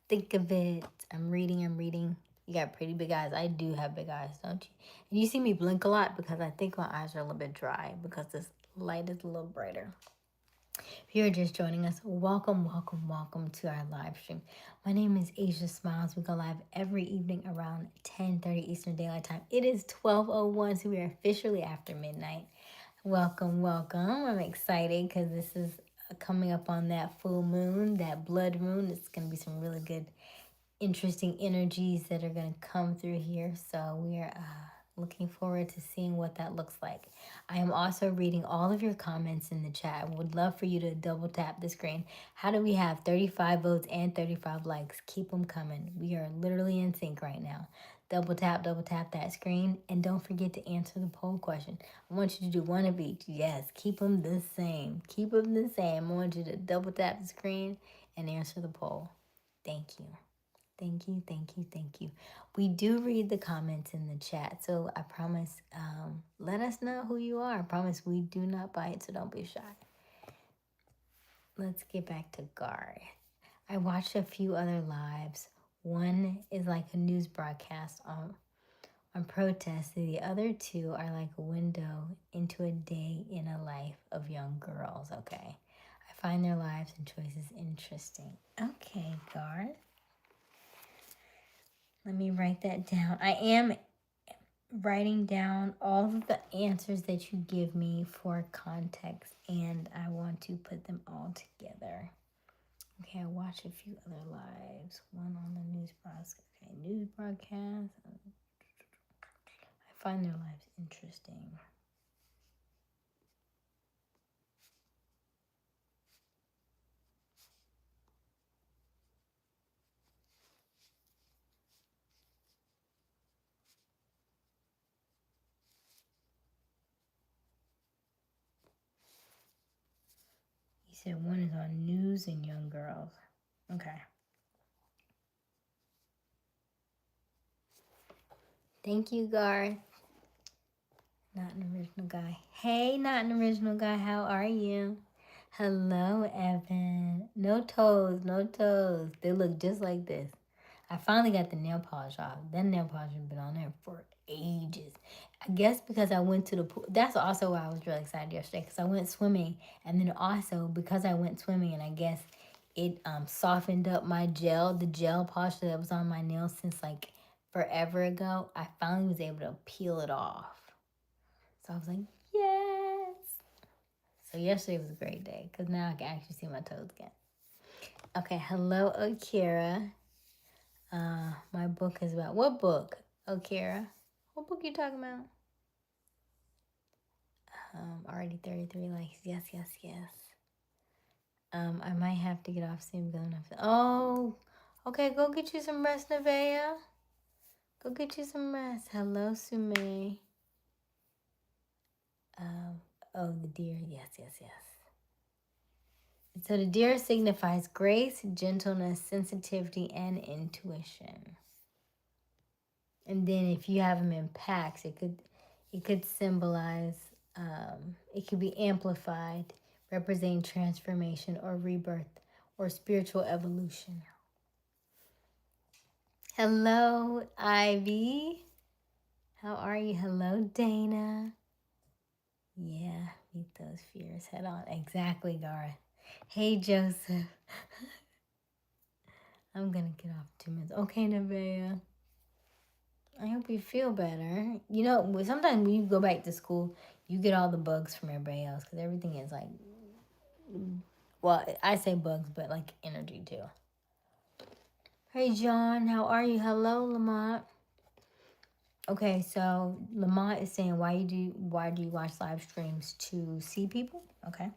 thick of it. I'm reading. You got pretty big eyes. I do have big eyes, don't you? And you see me blink a lot because I think my eyes are a little bit dry because this light is a little brighter. If you're just joining us, welcome to our live stream. My name is Aysia Smiles. We go live every evening around 10:30 Eastern Daylight Time. It is 12:01, so we are officially after midnight. Welcome. I'm excited because this is coming up on that full moon, that blood moon. It's going to be some really good, interesting energies that are going to come through here. So we are Looking forward to seeing what that looks like. I am also reading all of your comments in the chat. I would love for you to double tap the screen. How do we have 35 votes and 35 likes? Keep them coming. We are literally in sync right now. Double tap that screen. And don't forget to answer the poll question. I want you to do one of each. Yes, keep them the same. Keep them the same. I want you to double tap the screen and answer the poll. Thank you. Thank you, thank you, thank you. We do read the comments in the chat, so I promise, let us know who you are. I promise we do not bite, so don't be shy. Let's get back to Garth. I watched a few other lives. One is like a news broadcast on protests, and the other two are like a window into a day in a life of young girls, okay? I find their lives and choices interesting. Okay, Garth. Let me write that down. I am writing down all of the answers that you give me for context, and I want to put them all together. Okay, I watch a few other lives. One on the news broadcast. Okay, news broadcast. I find their lives interesting. You said one is on news and young girls. Okay. Thank you, Garth. Not an original guy. Hey, not an original guy. How are you? Hello, Evan. No toes, no toes. They look just like this. I finally got the nail polish off. That nail polish has been on there for ages. I guess because I went to the pool. That's also why I was really excited yesterday, because I went swimming. And then also because I went swimming, and I guess it softened up my gel, the gel polish that was on my nails since like forever ago. I finally was able to peel it off. So I was like, yes. So yesterday was a great day because now I can actually see my toes again. Okay, hello, Akira. My book is about, what book, Akira? What book you talking about? Already 33 likes. Yes, yes, yes. I might have to get off soon because I'm not. Oh, okay. Go get you some rest, Nevaeh. Go get you some rest. Hello, Sume. Oh, the deer. Yes, yes, yes. So the deer signifies grace, gentleness, sensitivity, and intuition. And then if you have them in packs, it could symbolize, it could be amplified, representing transformation or rebirth or spiritual evolution. Hello, Ivy. How are you? Hello, Dana. Yeah, meet those fears head on. Exactly, Garth. Hey, Joseph. I'm gonna get off 2 minutes. Okay, Nevaeh. I hope you feel better. You know, sometimes when you go back to school, you get all the bugs from everybody else because everything is like, well, I say bugs, but like energy too. Hey, John, how are you? Hello, Lamont. Okay, so Lamont is saying, why do you watch live streams to see people? Okay.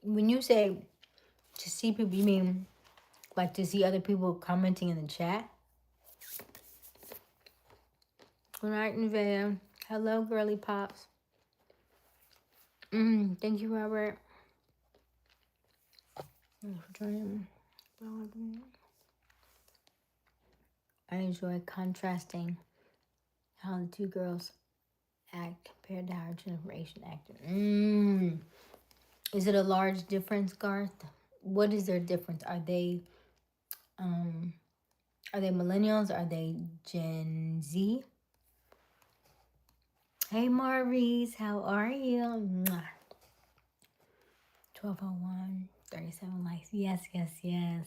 When you say to see people, you mean like to see other people commenting in the chat? Good night, Nevaeh. Hello, girly pops. Thank you, Robert. I enjoy contrasting how the two girls act compared to how our generation acted. Is it a large difference, Garth? What is their difference? Are they millennials? Are they Gen Z? Hey, Maurice, how are you? 1201, 37 likes. Yes, yes, yes.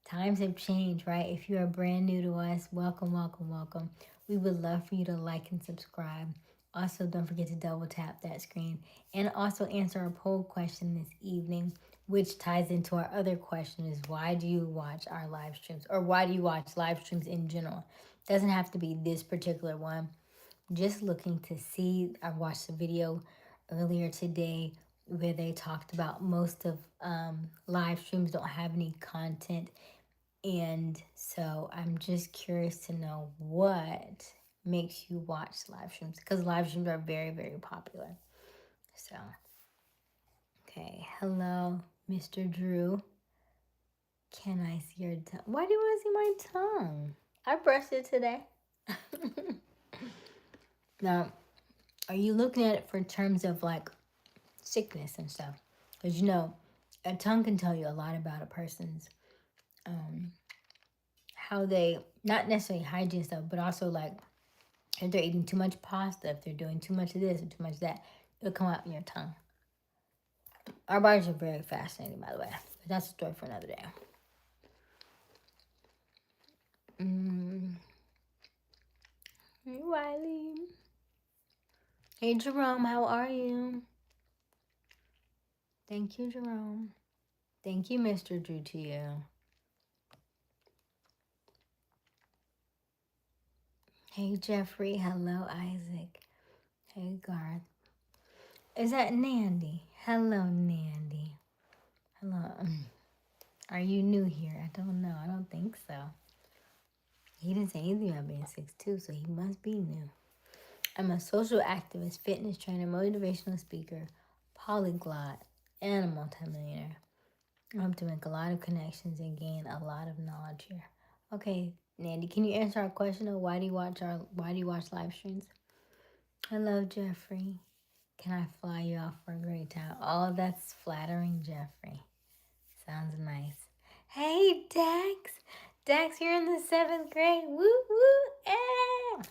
Times have changed, right? If you are brand new to us, welcome, welcome, welcome. We would love for you to like and subscribe. Also, don't forget to double tap that screen and also answer our poll question this evening, which ties into our other question is why do you watch our live streams, or why do you watch live streams in general? Doesn't have to be this particular one. Just looking to see. I watched a video earlier today where they talked about most of live streams don't have any content, and so I'm just curious to know what makes you watch live streams, because live streams are very, very popular. So, okay. Hello, Mr. Drew. Can I see your tongue? Why do you want to see my tongue? I brushed it today. Now, are you looking at it for terms of like sickness and stuff? Because you know, a tongue can tell you a lot about a person's how they, not necessarily hygiene stuff, but also like if they're eating too much pasta, if they're doing too much of this or too much of that, it'll come out in your tongue. Our bodies are very fascinating, by the way. But that's a story for another day. Hey, Wiley. Hey, Jerome, how are you? Thank you, Jerome. Thank you, Mr. Drew, to you. Hey, Jeffrey. Hello, Isaac. Hey, Garth. Is that Nandy? Hello, Nandy. Hello. Are you new here? I don't know. I don't think so. He didn't say anything about being 6'2", so he must be new. I'm a social activist, fitness trainer, motivational speaker, polyglot, and a multimillionaire. I hope to make a lot of connections and gain a lot of knowledge here. Okay, Nandy, can you answer our question of why do you watch live streams? Hello, Jeffrey. Can I fly you off for a great time? Oh, that's flattering, Jeffrey. Sounds nice. Hey, Dax. Dax, you're in the 7th grade. Woo, woo, eh.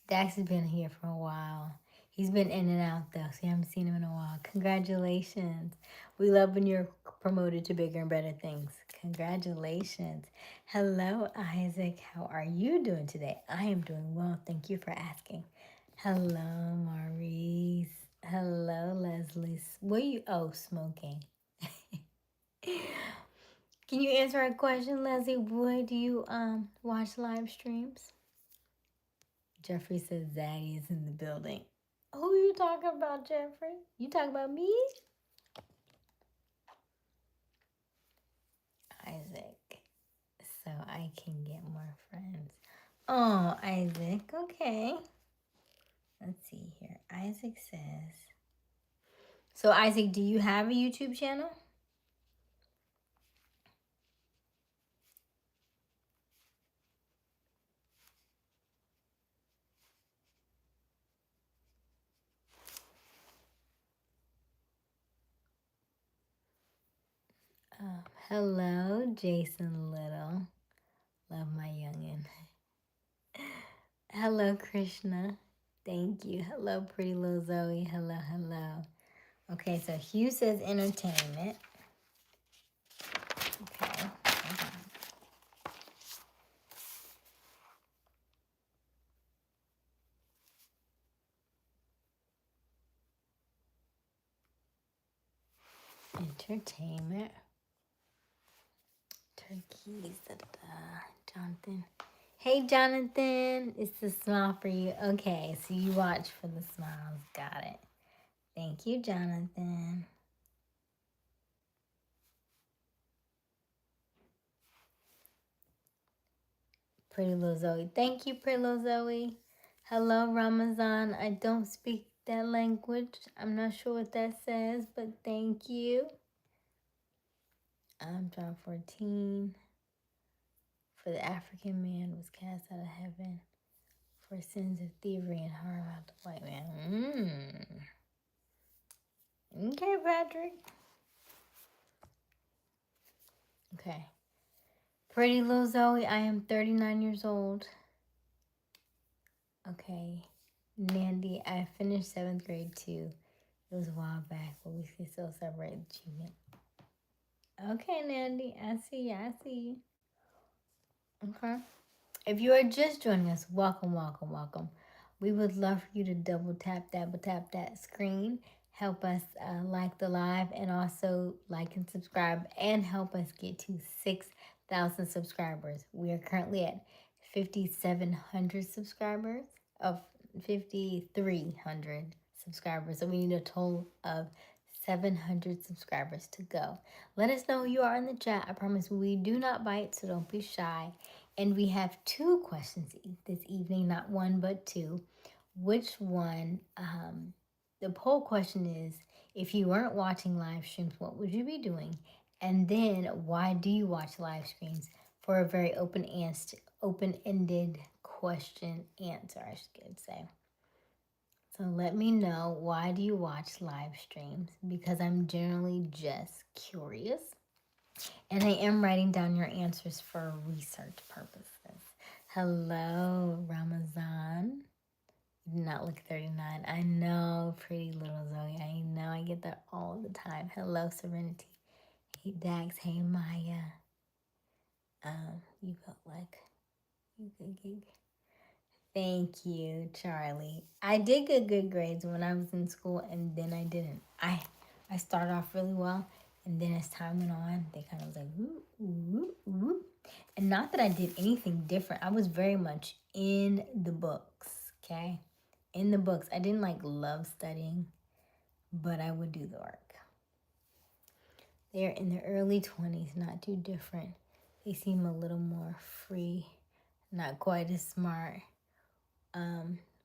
Dax has been here for a while. He's been in and out, though, so you haven't seen him in a while. Congratulations. We love when you're promoted to bigger and better things. Congratulations. Hello, Isaac. How are you doing today? I am doing well. Thank you for asking. Hello, Maurice. Hello, Leslie. What are you? Oh, smoking. Can you answer our question, Leslie? Why do you watch live streams? Jeffrey says Zaddy is in the building. Who are you talking about, Jeffrey? You talking about me? Isaac. So I can get more friends. Oh, Isaac. Okay. Let's see here. Isaac says. So, Isaac, do you have a YouTube channel? Hello, Jason Little. Love my youngin'. Hello, Krishna. Thank you. Hello, pretty little Zoe. Hello, hello. Okay, so Hugh says entertainment. Okay. Entertainment. Turkeys. Da, da, da. Jonathan. Hey, Jonathan. It's the smile for you. Okay, so you watch for the smiles. Got it. Thank you, Jonathan. Pretty little Zoe. Thank you, pretty little Zoe. Hello, Ramazan. I don't speak that language. I'm not sure what that says, but thank you. I'm John 14. For the African man was cast out of heaven for sins of thievery and harm out the white man. Okay, Patrick. Okay. Pretty little Zoe, I am 39 years old. Okay. Nandy, I finished 7th grade too. It was a while back, but we can still celebrate achievement. Okay, Nandy, I see you. Okay. If you are just joining us, welcome, welcome, welcome. We would love for you to double tap that screen. Help us like the live, and also like and subscribe, and help us get to 6,000 subscribers. We are currently at 5,700 subscribers, of 5,300 subscribers. So we need a total of 700 subscribers to go. Let us know who you are in the chat. I promise we do not bite, so don't be shy. And we have two questions this evening, not one, but two. Which one? The poll question is, if you weren't watching live streams, what would you be doing? And then, why do you watch live streams? For a very open-ended question answer, I should say. So let me know, why do you watch live streams? Because I'm generally just curious. And I am writing down your answers for research purposes. Hello, Ramazan. You do not look 39. I know, pretty little Zoe. I know, I get that all the time. Hello, Serenity. Hey, Dax. Hey, Maya. You felt like you could get. Thank you, Charlie. I did get good grades when I was in school, and then I didn't. I started off really well, and then as time went on, they kind of was like, whoop, whoop, whoop. And not that I did anything different. I was very much in the books, okay? In the books. I didn't like love studying, but I would do the work. They're in their early 20s, not too different. They seem a little more free, not quite as smart.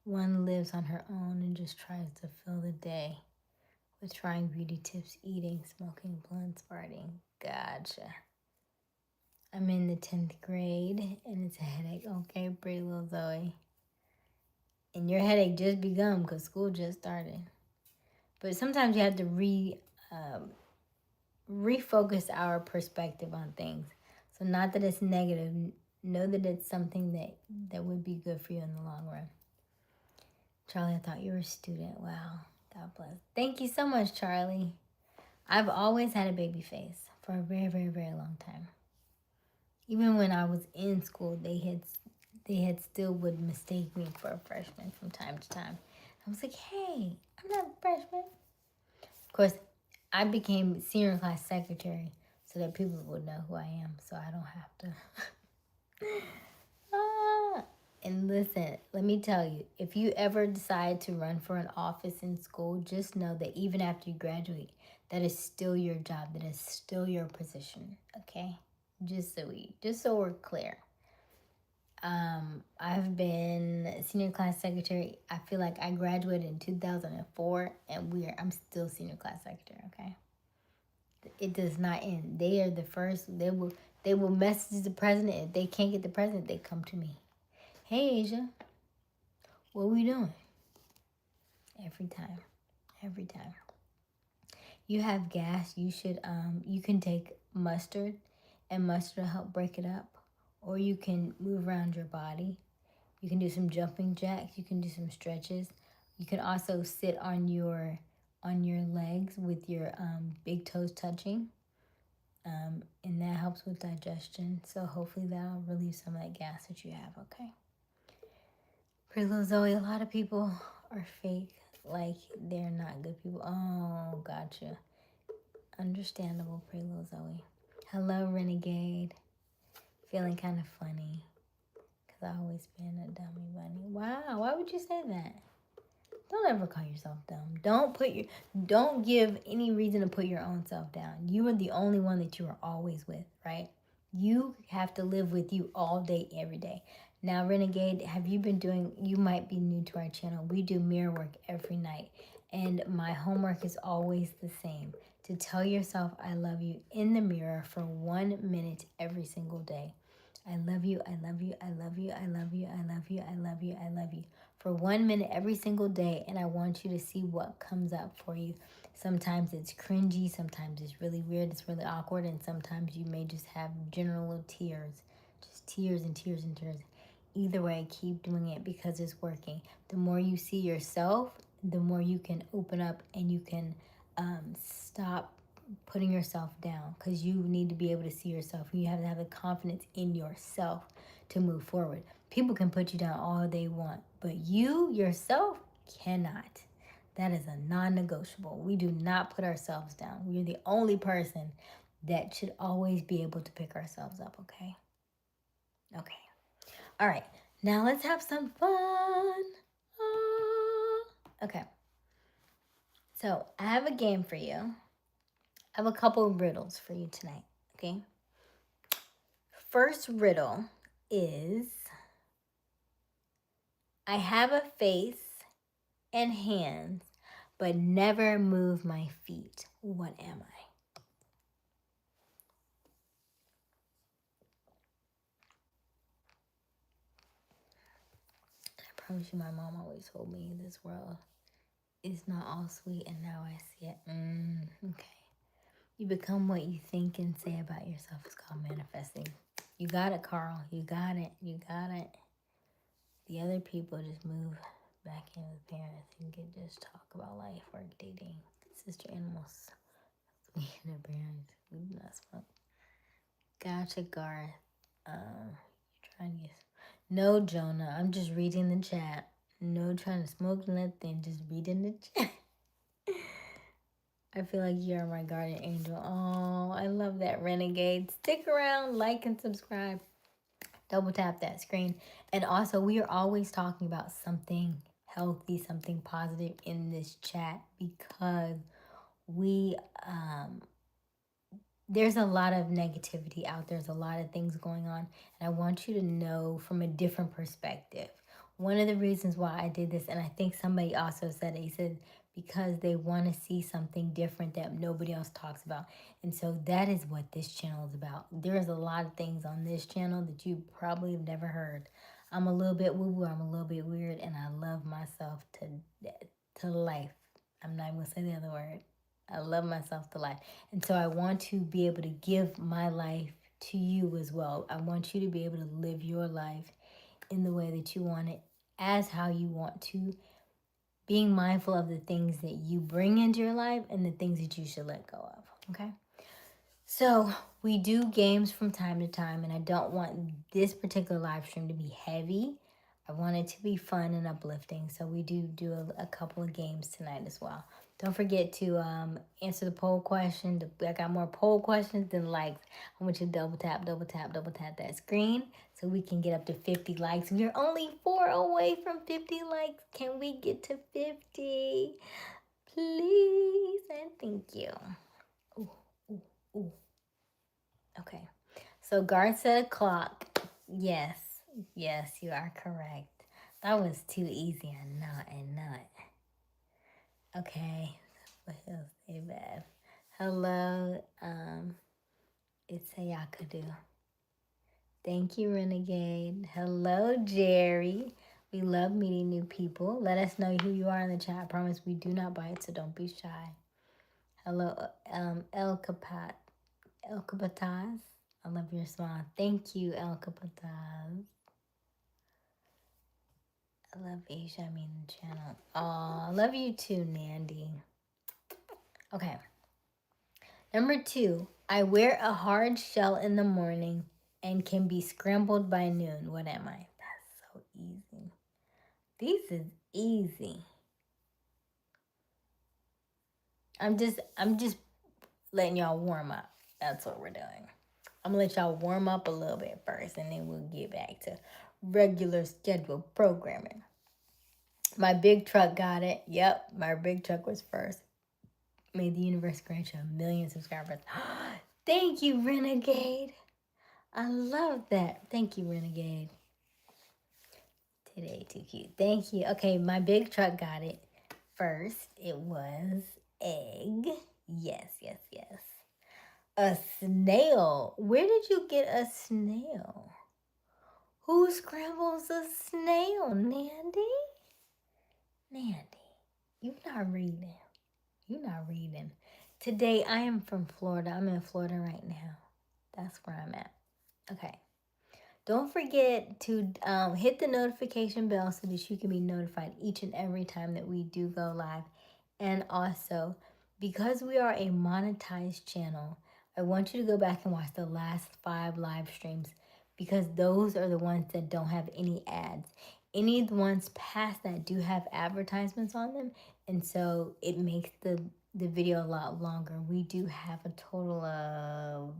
One lives on her own and just tries to fill the day with trying beauty tips, eating, smoking, blunts, farting. Gotcha. I'm in the 10th grade and it's a headache. Okay, pretty little Zoe. And your headache just begun because school just started. But sometimes you have to refocus our perspective on things. So not that it's negative. Know that it's something that would be good for you in the long run. Charlie, I thought you were a student. Wow. God bless. Thank you so much, Charlie. I've always had a baby face for a very, very, very long time. Even when I was in school, they had still would mistake me for a freshman from time to time. I was like, hey, I'm not a freshman. Of course, I became senior class secretary so that people would know who I am, so I don't have to. And listen, let me tell you, if you ever decide to run for an office in school, just know that even after you graduate, that is still your job. That is still your position. Okay? Just so we're clear. I've been senior class secretary. I feel like I graduated in 2004, and I'm still senior class secretary. Okay? It does not end. They are the first. They will message the president. If they can't get the president, they come to me. Hey, Aysia. What are we doing? Every time. You have gas, you can take mustard, and mustard will help break it up. Or you can move around your body. You can do some jumping jacks. You can do some stretches. You can also sit on your legs with your big toes touching. And that helps with digestion. So hopefully that'll relieve some of that gas that you have, okay? Pretty little Zoe, a lot of people are fake, like they're not good people. Oh, gotcha. Understandable, pretty little Zoe. Hello, Renegade. Feeling kind of funny, because I always been a dummy bunny. Wow, why would you say that? Don't ever call yourself dumb. Don't give any reason to put your own self down. You are the only one that you are always with, right? You have to live with you all day, every day. Now, Renegade, you might be new to our channel. We do mirror work every night. And my homework is always the same. To tell yourself I love you in the mirror for 1 minute every single day. I love you, I love you, I love you, I love you, I love you, I love you, I love you. For 1 minute every single day, and I want you to see what comes up for you. Sometimes it's cringy, sometimes it's really weird, it's really awkward, and sometimes you may just have general tears. Just tears and tears and tears. Either way, keep doing it because it's working. The more you see yourself, the more you can open up and you can stop putting yourself down, because you need to be able to see yourself. You have to have the confidence in yourself to move forward. People can put you down all they want, but you yourself cannot. That is a non-negotiable. We do not put ourselves down. We're the only person that should always be able to pick ourselves up, okay? Okay. All right. Now let's have some fun. Okay. So I have a game for you. I have a couple of riddles for you tonight, okay? First riddle is, I have a face and hands, but never move my feet. What am I? I promise you, my mom always told me this world is not all sweet, and now I see it. Okay. You become what you think and say about yourself. It's called manifesting. You got it, Carl. You got it. You got it. The other people just move back in with parents and can just talk about life, work, dating, sister animals. We and our parents. We do not smoke. Gotcha, Garth. You're trying to get. No, Jonah. I'm just reading the chat. No trying to smoke nothing. Just reading the chat. I feel like you're my guardian angel. Oh, I love that, Renegade. Stick around, like and subscribe. Double tap that screen. And also, we are always talking about something healthy, something positive in this chat, because we there's a lot of negativity out there. There's a lot of things going on, and I want you to know from a different perspective. One of the reasons why I did this, and I think somebody also said it, he said, because they want to see something different that nobody else talks about. And so that is what this channel is about. There's a lot of things on this channel that you probably have never heard. I'm a little bit woo-woo, I'm a little bit weird, and I love myself to life. I'm not even going to say the other word. I love myself to life. And so I want to be able to give my life to you as well. I want you to be able to live your life in the way that you want it, as how you want to, being mindful of the things that you bring into your life and the things that you should let go of, okay? So we do games from time to time, and I don't want this particular live stream to be heavy. I want it to be fun and uplifting, so we do a couple of games tonight as well. Don't forget to answer the poll question. I got more poll questions than likes. I want you to double tap that screen so we can get up to 50 likes. We are only 4 away from 50 likes. Can we get to 50? Please and thank you. Ooh, ooh, ooh. Okay. So Garth said a clock. Yes. Yes, you are correct. That was too easy. I know it. Okay. What else they bad? Hello. It's Ayakadu. Thank you, Renegade. Hello, Jerry. We love meeting new people. Let us know who you are in the chat. I promise we do not bite, so don't be shy. Hello, El Capataz. I love your smile. Thank you, El Capataz. I love Asia, the channel. Oh, I love you too, Nandy. Okay. Number 2, I wear a hard shell in the morning and can be scrambled by noon. What am I? That's so easy. This is easy. I'm just letting y'all warm up. That's what we're doing. I'm gonna let y'all warm up a little bit first, and then we'll get back to regular scheduled programming. My big truck got it. Yep, my big truck was first. May the universe grant you 1 million subscribers. Thank you, Renegade. I love that. Thank you, Renegade. Today, too cute. Thank you. Okay, my big truck got it first. It was egg. Yes. A snail. Where did you get a snail? Who scrambles a snail, Nandy? Nandy, you're not reading. Today, I am from Florida. I'm in Florida right now. That's where I'm at. Okay. Don't forget to hit the notification bell so that you can be notified each and every time that we do go live. And also, because we are a monetized channel, I want you to go back and watch the last 5 live streams, because those are the ones that don't have any ads. Any of the ones past that do have advertisements on them, and so it makes the video a lot longer. We do have a total of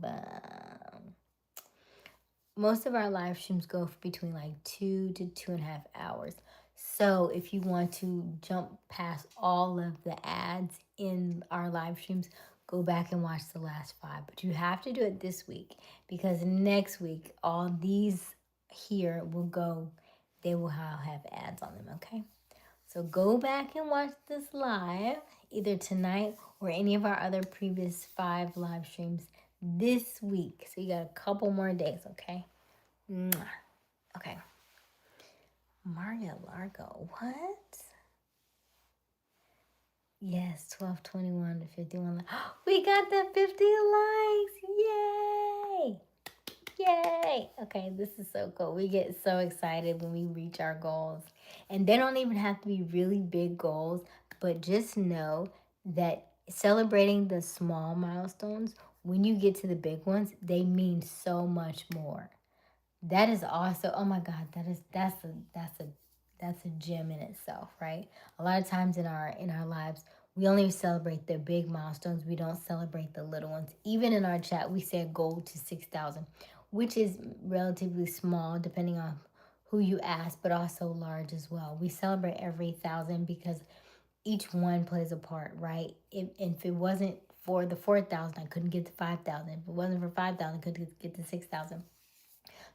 most of our live streams go for between like 2 to 2.5 hours. So if you want to jump past all of the ads in our live streams, go back and watch the last 5. But you have to do it this week, because next week all these here will go, they will have ads on them, okay? So go back and watch this live either tonight or any of our other previous 5 live streams this week. So you got a couple more days, okay? Mwah. Okay. Maria Largo, what? Yes, 1221 to 51. We got the 50 likes. Yay! Yay! Okay, this is so cool. We get so excited when we reach our goals. And they don't even have to be really big goals, but just know that celebrating the small milestones, when you get to the big ones, they mean so much more. That is also, oh my God, that's a gem in itself, right? A lot of times in our lives, we only celebrate the big milestones. We don't celebrate the little ones. Even in our chat, we set goal to 6,000, which is relatively small depending on who you ask, but also large as well. We celebrate every 1,000 because each one plays a part, right? If it wasn't for the 4,000, I couldn't get to 5,000. If it wasn't for 5,000, I couldn't get to 6,000.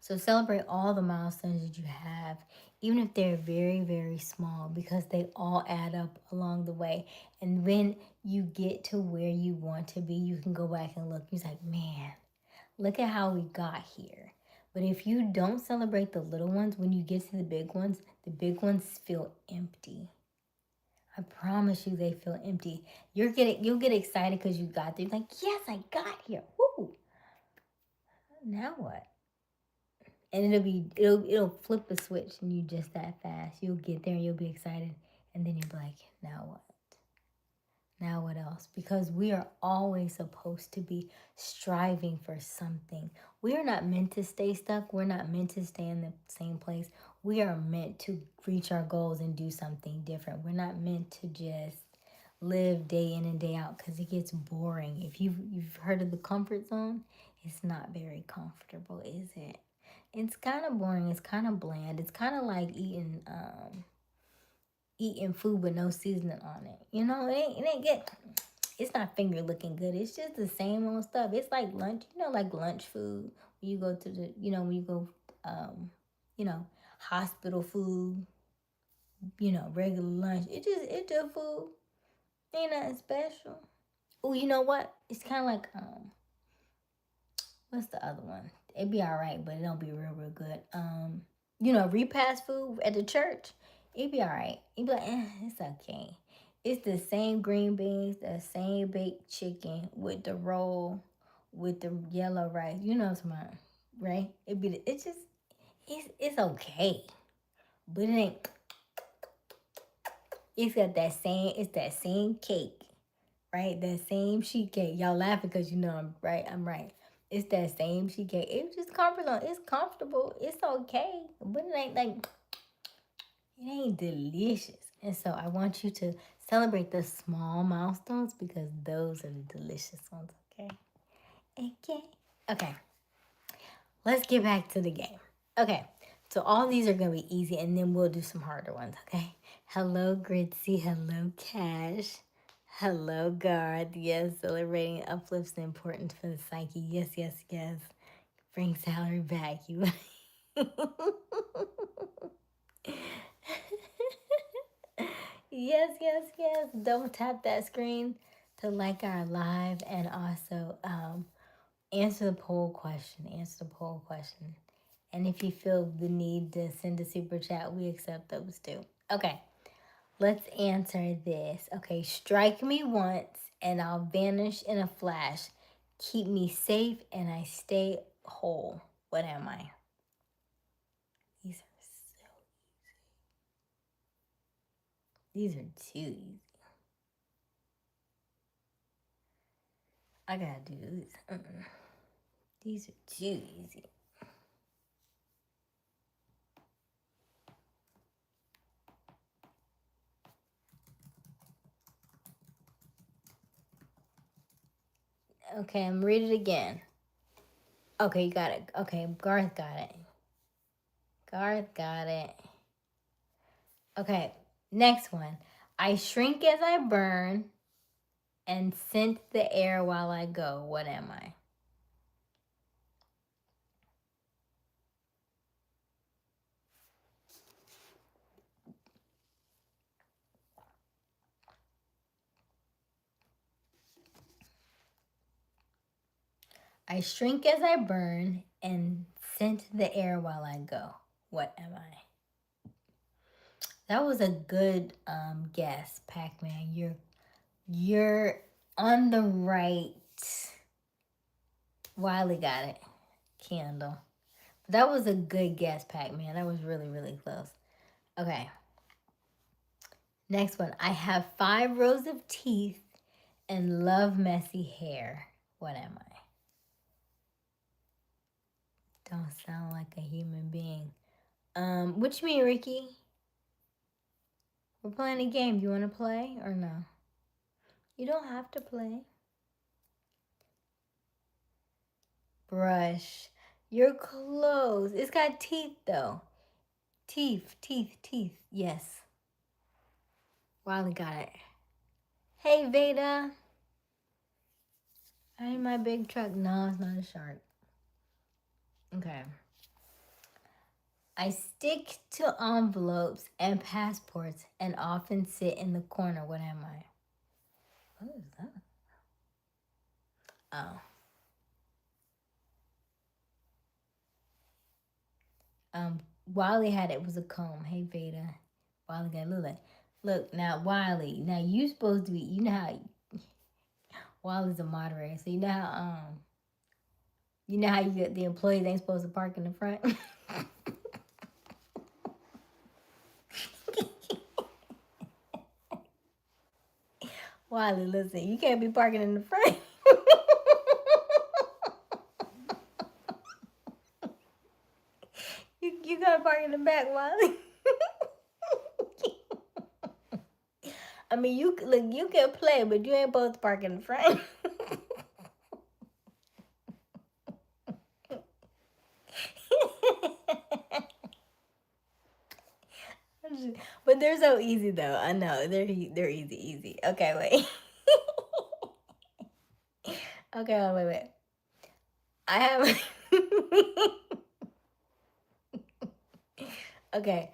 So celebrate all the milestones that you have, even if they're very, very small, because they all add up along the way. And when you get to where you want to be, you can go back and look. You're like, man, look at how we got here. But if you don't celebrate the little ones, when you get to the big ones feel empty. I promise you, they feel empty. You'll get excited because you got there. You're like, yes, I got here. Woo! Now what? And it'll flip a switch, and you just that fast. You'll get there and you'll be excited, and then you'll be like, now what? Now what else? Because we are always supposed to be striving for something. We are not meant to stay stuck. We're not meant to stay in the same place. We are meant to reach our goals and do something different. We're not meant to just live day in and day out, because it gets boring. If you've heard of the comfort zone, it's not very comfortable, is it? It's kind of boring. It's kind of bland. It's kind of like eating food with no seasoning on it. You know, it ain't good. It's not finger looking good. It's just the same old stuff. It's like lunch. You know, like lunch food. When you go to the, when you go, you know, hospital food. You know, regular lunch. It's just food. Ain't nothing special. Oh, you know what? It's kind of like what's the other one? It'd be all right, but it don't be real good. Repast food at the church. It'd be all right. You'd be like, it's okay. It's the same green beans, the same baked chicken with the roll, with the yellow rice. You know what I'm talking about, right? It's okay, but it ain't. It's that same cake, right? That same sheet cake. Y'all laughing because you know I'm right. I'm right. It's that same sheet cake. It's just comfortable. It's comfortable. It's okay, but it ain't delicious. And so I want you to celebrate the small milestones, because those are the delicious ones. Okay. Okay. Let's get back to the game. Okay. So all these are gonna be easy, and then we'll do some harder ones. Okay. Hello, Gritzy. Hello, Cash. Hello, God. Yes, celebrating uplifts the importance for the psyche. Yes, yes, yes. Bring salary back. You. Yes, yes, yes. Double tap that screen to like our live, and also answer the poll question. Answer the poll question. And if you feel the need to send a super chat, we accept those too. Okay. Let's answer this. Okay, strike me once and I'll vanish in a flash. Keep me safe and I stay whole. What am I? These are so easy. These are too easy. I gotta do this. These are too easy. Okay, I'm read it again. Okay, you got it. Okay, Garth got it. Garth got it. Okay, next one. I shrink as I burn and scent the air while I go. What am I? I shrink as I burn and scent the air while I go. What am I? That was a good guess, Pac-Man. You're on the right. Wiley got it. Candle. That was a good guess, Pac-Man. That was really, really close. Okay. Next one. I have 5 rows of teeth and love messy hair. What am I? Don't sound like a human being. What you mean, Ricky? We're playing a game. Do you want to play or no? You don't have to play. Brush. You're close. It's got teeth though. Teeth. Yes. Wiley got it. Hey, Veda. I need my big truck. No, it's not a shark. Okay. I stick to envelopes and passports and often sit in the corner. What am I? What is that? Oh. Wiley had it was a comb. Hey, Veda. Wiley got look now, Wiley. Now you supposed to be. You know how Wiley's a moderator, so you know how you get the employees ain't supposed to park in the front. Wiley, listen, you can't be parking in the front. you gotta park in the back, Wiley. I mean, you can play, but you ain't supposed to park in the front. But they're so easy though. I know they're easy. Okay, wait. Okay, wait. I have. Okay.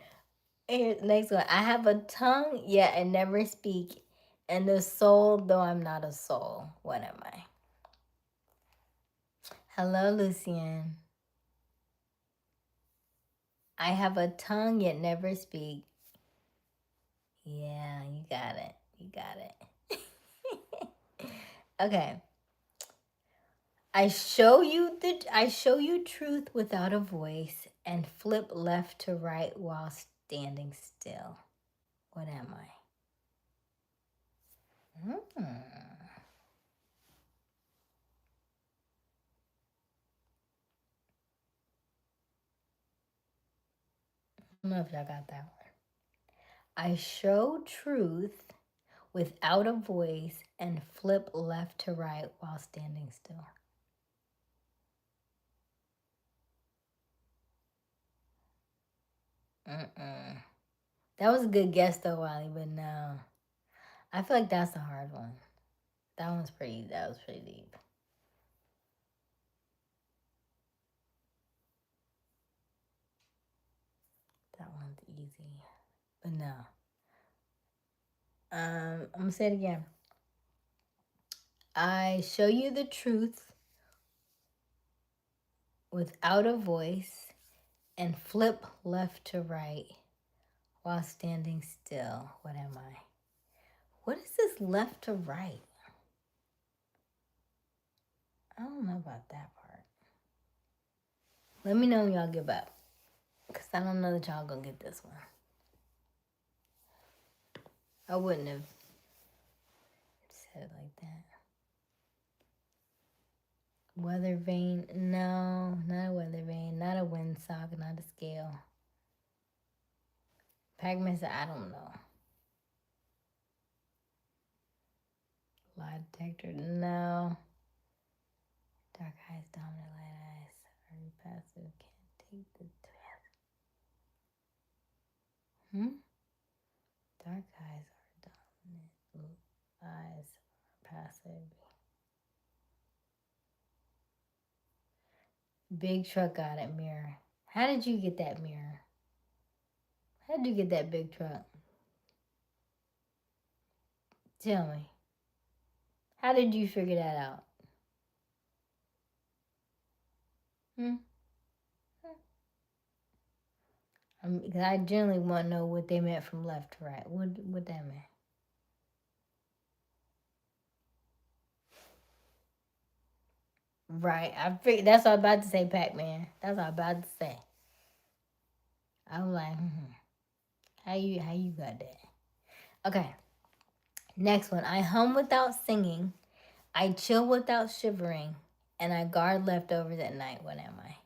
Here's the next one. I have a tongue, yet I never speak, and a soul, though I'm not a soul. What am I? Hello, Lucian. I have a tongue, yet never speak. Yeah, you got it. You got it. Okay. I show you truth without a voice and flip left to right while standing still. What am I? I don't know if y'all got that one. I show truth without a voice and flip left to right while standing still. That was a good guess though, Wiley, but no. I feel like that's a hard one. That was pretty deep. That one's easy. But no. I'm gonna say it again. I show you the truth without a voice and flip left to right while standing still. What am I? What is this left to right? I don't know about that part. Let me know when y'all give up. Because I don't know that y'all gonna get this one. I wouldn't have said it like that. Weather vane? No, not a weather vane. Not a windsock, not a scale. Pac-Man said, I don't know. Lie detector? No. eyes dominant, light eyes are passive. Can't take the test. Dark eyes are dominant. Blue eyes are passive. Big truck got it, mirror. How did you get that mirror? How did you get that big truck? Tell me. How did you figure that out? Because I generally want to know what they meant from left to right. What that meant? Right. I figured that's what I was about to say, Pac-Man. That's what I was about to say. I was like, how you got that? Okay. Next one. I hum without singing. I chill without shivering. And I guard leftovers at night. What am I?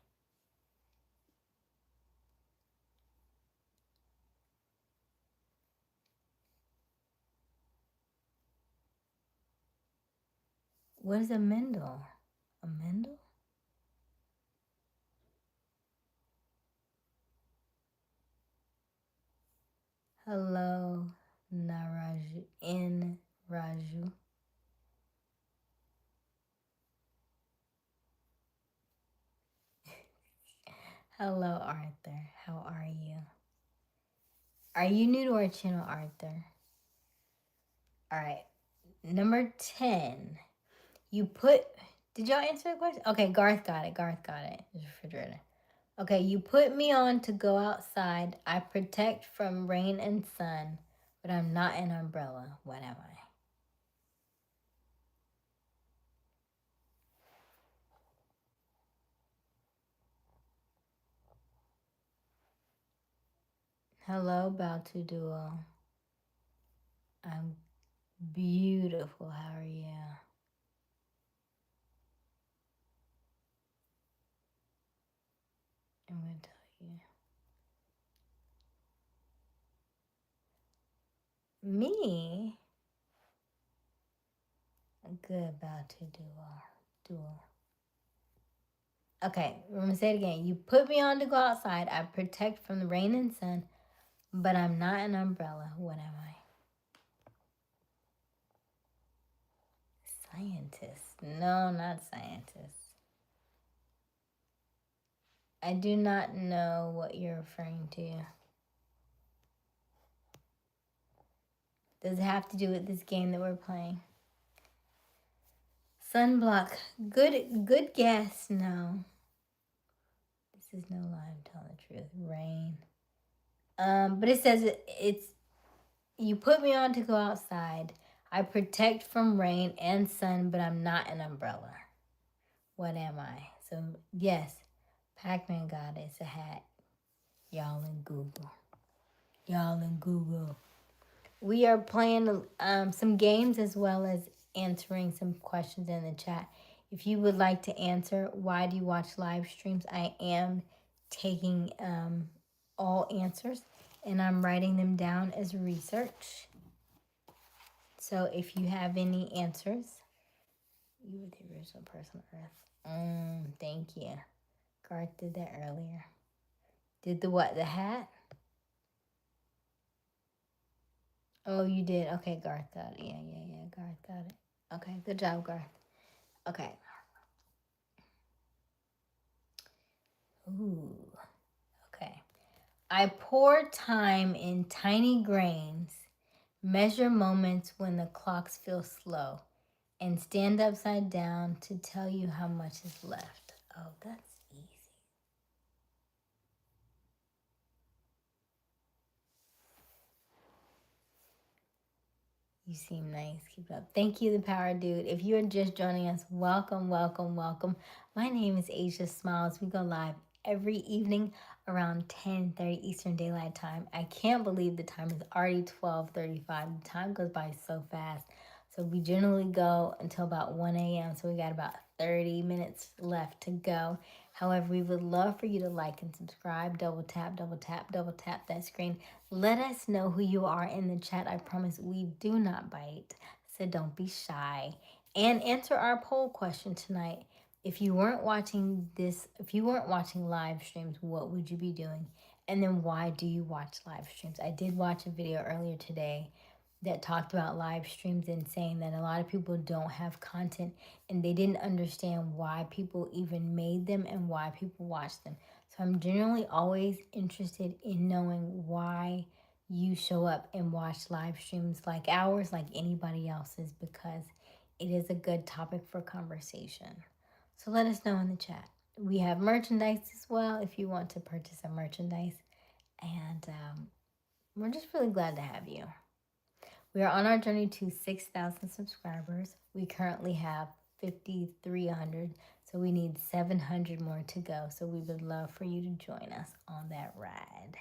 What is a Mendel? A Mendel? Hello, Naraju. In Raju. Hello, Arthur. How are you? Are you new to our channel, Arthur? All right. Number 10. You put. Did y'all answer the question? Okay, Garth got it. Garth got it. The refrigerator. Okay, you put me on to go outside. I protect from rain and sun, but I'm not an umbrella. What am I? Hello, Baltu Duo. I'm beautiful. How are you? I'm going to tell you. Me? Good, Baltu Duo. Okay, I'm going to say it again. You put me on to go outside. I protect from the rain and sun, but I'm not an umbrella. What am I? Scientist. No, not scientist. I do not know what you're referring to. Does it have to do with this game that we're playing? Sunblock. Good guess. No. This is no lie. I'm telling the truth. Rain. But it says it's you put me on to go outside. I protect from rain and sun, but I'm not an umbrella. What am I? So yes, Pac-Man got it. It's a hat. Y'all in Google. We are playing some games as well as answering some questions in the chat. If you would like to answer, why do you watch live streams? I am taking all answers and I'm writing them down as research. So if you have any answers, you were the original person on Earth. Thank you. Garth did that earlier. Did the what? The hat? Oh, you did. Okay, Garth got it. Yeah. Garth got it. Okay, good job, Garth. Okay. Ooh. Okay. I pour time in tiny grains, measure moments when the clocks feel slow, and stand upside down to tell you how much is left. Oh, that's easy. You seem nice. Keep it up. Thank you, The Power Dude. If you're just joining us, welcome. My name is Aysia Smiles. We go live every evening around 10:30 Eastern Daylight Time. I can't believe the time is already 12:35. The time goes by so fast. So we generally go until about 1 a.m. So we got about 30 minutes left to go. However, we would love for you to like and subscribe. Double tap that screen. Let us know who you are in the chat. I promise we do not bite. So don't be shy. And answer our poll question tonight. if you weren't watching live streams, what would you be doing? And then why do you watch live streams? I did watch a video earlier today that talked about live streams and saying that a lot of people don't have content and they didn't understand why people even made them and why people watch them. So I'm generally always interested in knowing why you show up and watch live streams like ours, like anybody else's, because it is a good topic for conversation. So let us know in the chat. We have merchandise as well if you want to purchase some merchandise. And we're just really glad to have you. We are on our journey to 6,000 subscribers. We currently have 5,300, so we need 700 more to go. So we would love for you to join us on that ride.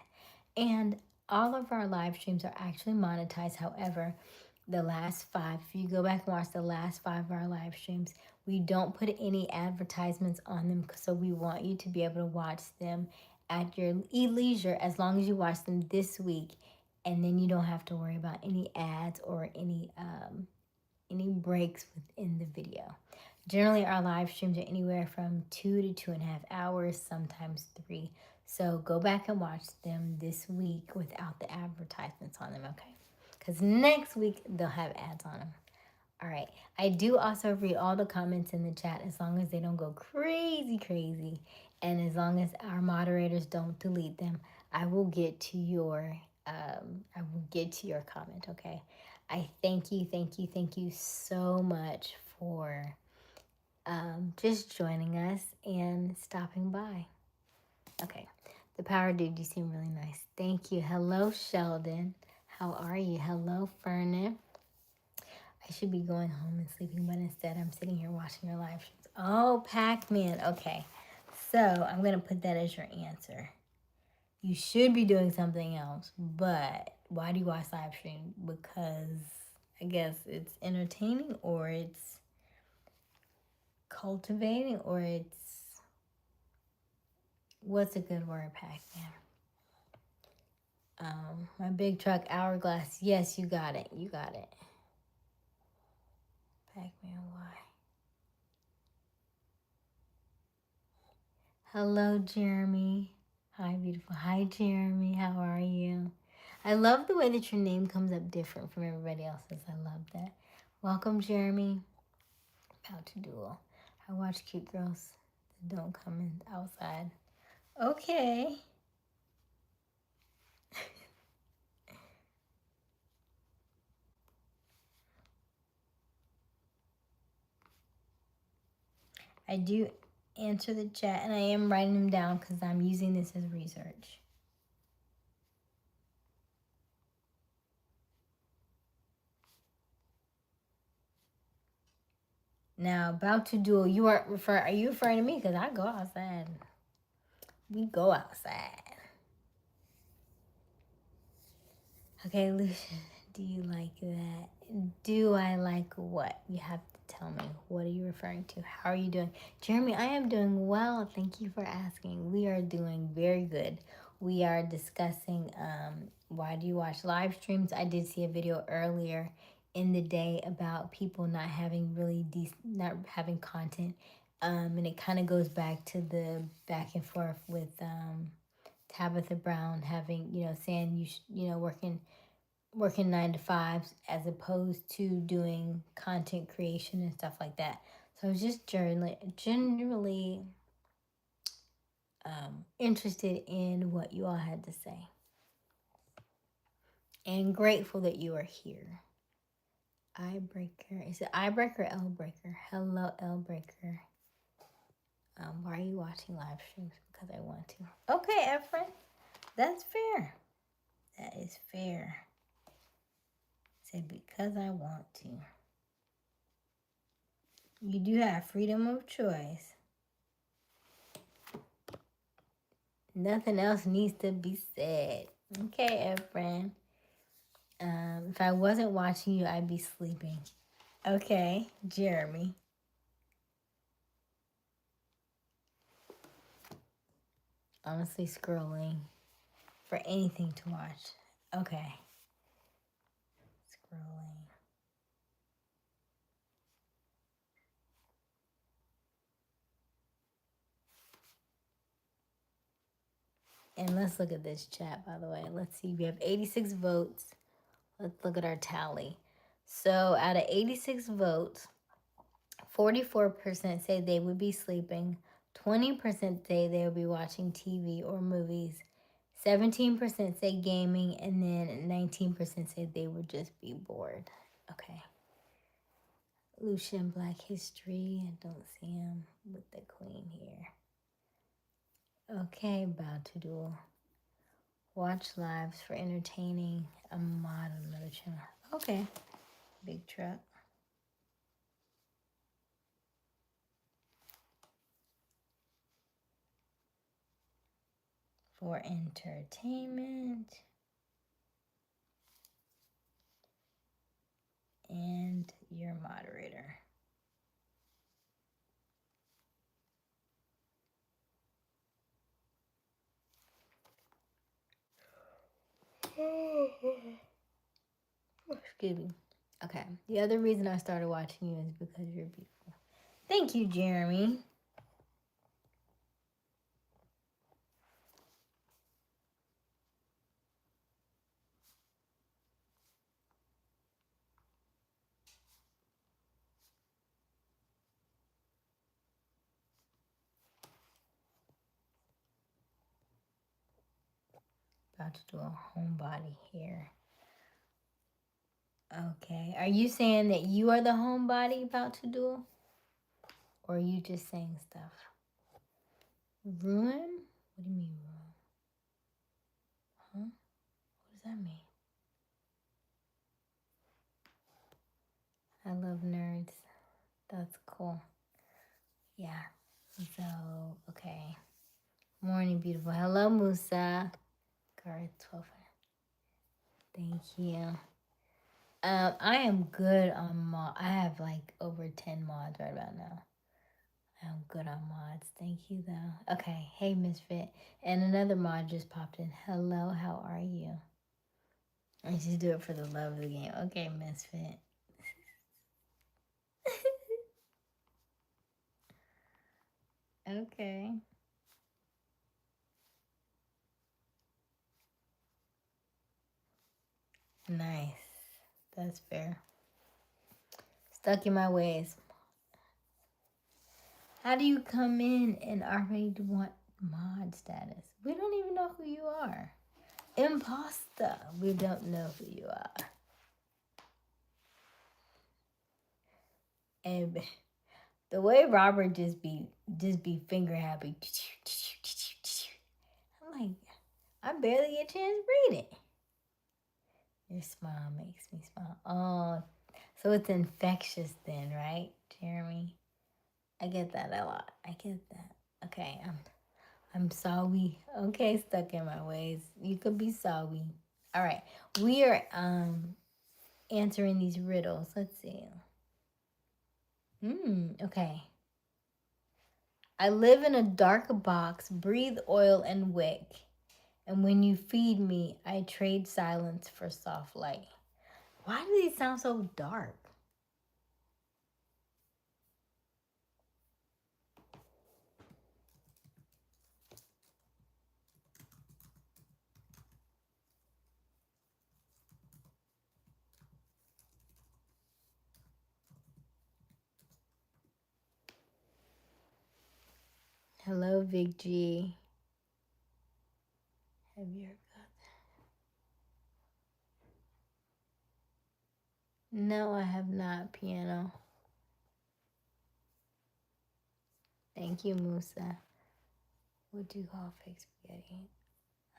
And all of our live streams are actually monetized. However, the last 5, if you go back and watch the last 5 of our live streams, we don't put any advertisements on them. So we want you to be able to watch them at your leisure as long as you watch them this week. And then you don't have to worry about any ads or any breaks within the video. Generally, our live streams are anywhere from 2 to 2.5 hours, sometimes 3. So go back and watch them this week without the advertisements on them, okay? Because next week they'll have ads on them. All right. I do also read all the comments in the chat as long as they don't go crazy. And as long as our moderators don't delete them, I will get to your comment, okay? I thank you so much for just joining us and stopping by. Okay, the power dude, you seem really nice. Thank you. Hello, Sheldon. How are you? Hello, Fernan. I should be going home and sleeping, but instead I'm sitting here watching your live streams. Oh, Pac-Man. Okay, so I'm going to put that as your answer. You should be doing something else, but why do you watch live stream? Because I guess it's entertaining, or it's cultivating, or it's, what's a good word, Pac-Man? My big truck hourglass. Yes, you got it. Pac-Man, why? Hello, Jeremy. Hi, beautiful. Hi, Jeremy. How are you? I love the way that your name comes up different from everybody else's. I love that. Welcome, Jeremy. How to duel. I watch cute girls that don't come in outside. Okay. I do answer the chat, and I am writing them down because I'm using this as research. Now, about to duel, are you referring to me? Because I go outside. We go outside. Okay, Lucian, do you like that? Do I like what? You have to tell me. What are you referring to? How are you doing? Jeremy, I am doing well. Thank you for asking. We are doing very good. We are discussing why do you watch live streams? I did see a video earlier in the day about people not having not having content. And it kind of goes back to the back and forth with Tabitha Brown having, saying working 9 to 5s as opposed to doing content creation and stuff like that. So I was just generally interested in what you all had to say. And grateful that you are here. Eye breaker. Is it eye breaker or L breaker? Hello, L breaker. Why are you watching live streams? Because I want to. Okay, Efren. That's fair. That is fair. Say because I want to. You do have freedom of choice. Nothing else needs to be said. Okay, Efren. If I wasn't watching you, I'd be sleeping. Okay, Jeremy. Honestly, scrolling for anything to watch. Okay. Scrolling. And let's look at this chat, by the way. Let's see. We have 86 votes. Let's look at our tally. So out of 86 votes, 44% say they would be sleeping. 20% say they would be watching TV or movies. 17% say gaming. And then 19% say they would just be bored. Okay. Lucian Black History. I don't see him with the queen here. Okay, about to duel. Watch lives for entertaining. A mod on another channel. Okay. Big truck. For entertainment. And your moderator. Excuse me. Okay. The other reason I started watching you is because you're beautiful. Thank you, Jeremy. About to do a homebody here. Okay. Are you saying that you are the homebody about to duel? Or are you just saying stuff? Ruin? What do you mean ruin? Huh? What does that mean? I love nerds. That's cool. Yeah. So, okay. Morning, beautiful. Hello, Musa. Guard 12. Thank you. I am good on mod. I have like over 10 mods right about now. I'm good on mods. Thank you, though. Okay. Hey, Misfit. And another mod just popped in. Hello, how are you? I just do it for the love of the game. Okay, Misfit. Okay. Nice. That's fair. Stuck in my ways. How do you come in and already want mod status? We don't even know who you are. Imposter. We don't know who you are. And the way Robert just be finger happy. I'm like, I barely get a chance to read it. Your smile makes me smile. Oh, so it's infectious then, right, Jeremy? I get that a lot. I get that. Okay, I'm sorry. Okay, stuck in my ways. You could be sorry. All right, we are answering these riddles. Let's see. Okay. I live in a dark box, breathe oil and wick, and when you feed me, I trade silence for soft light. Why do these sound so dark? Hello, Big G. Have you ever got that? No, I have not, piano. Thank you, Musa. What do you call fake spaghetti?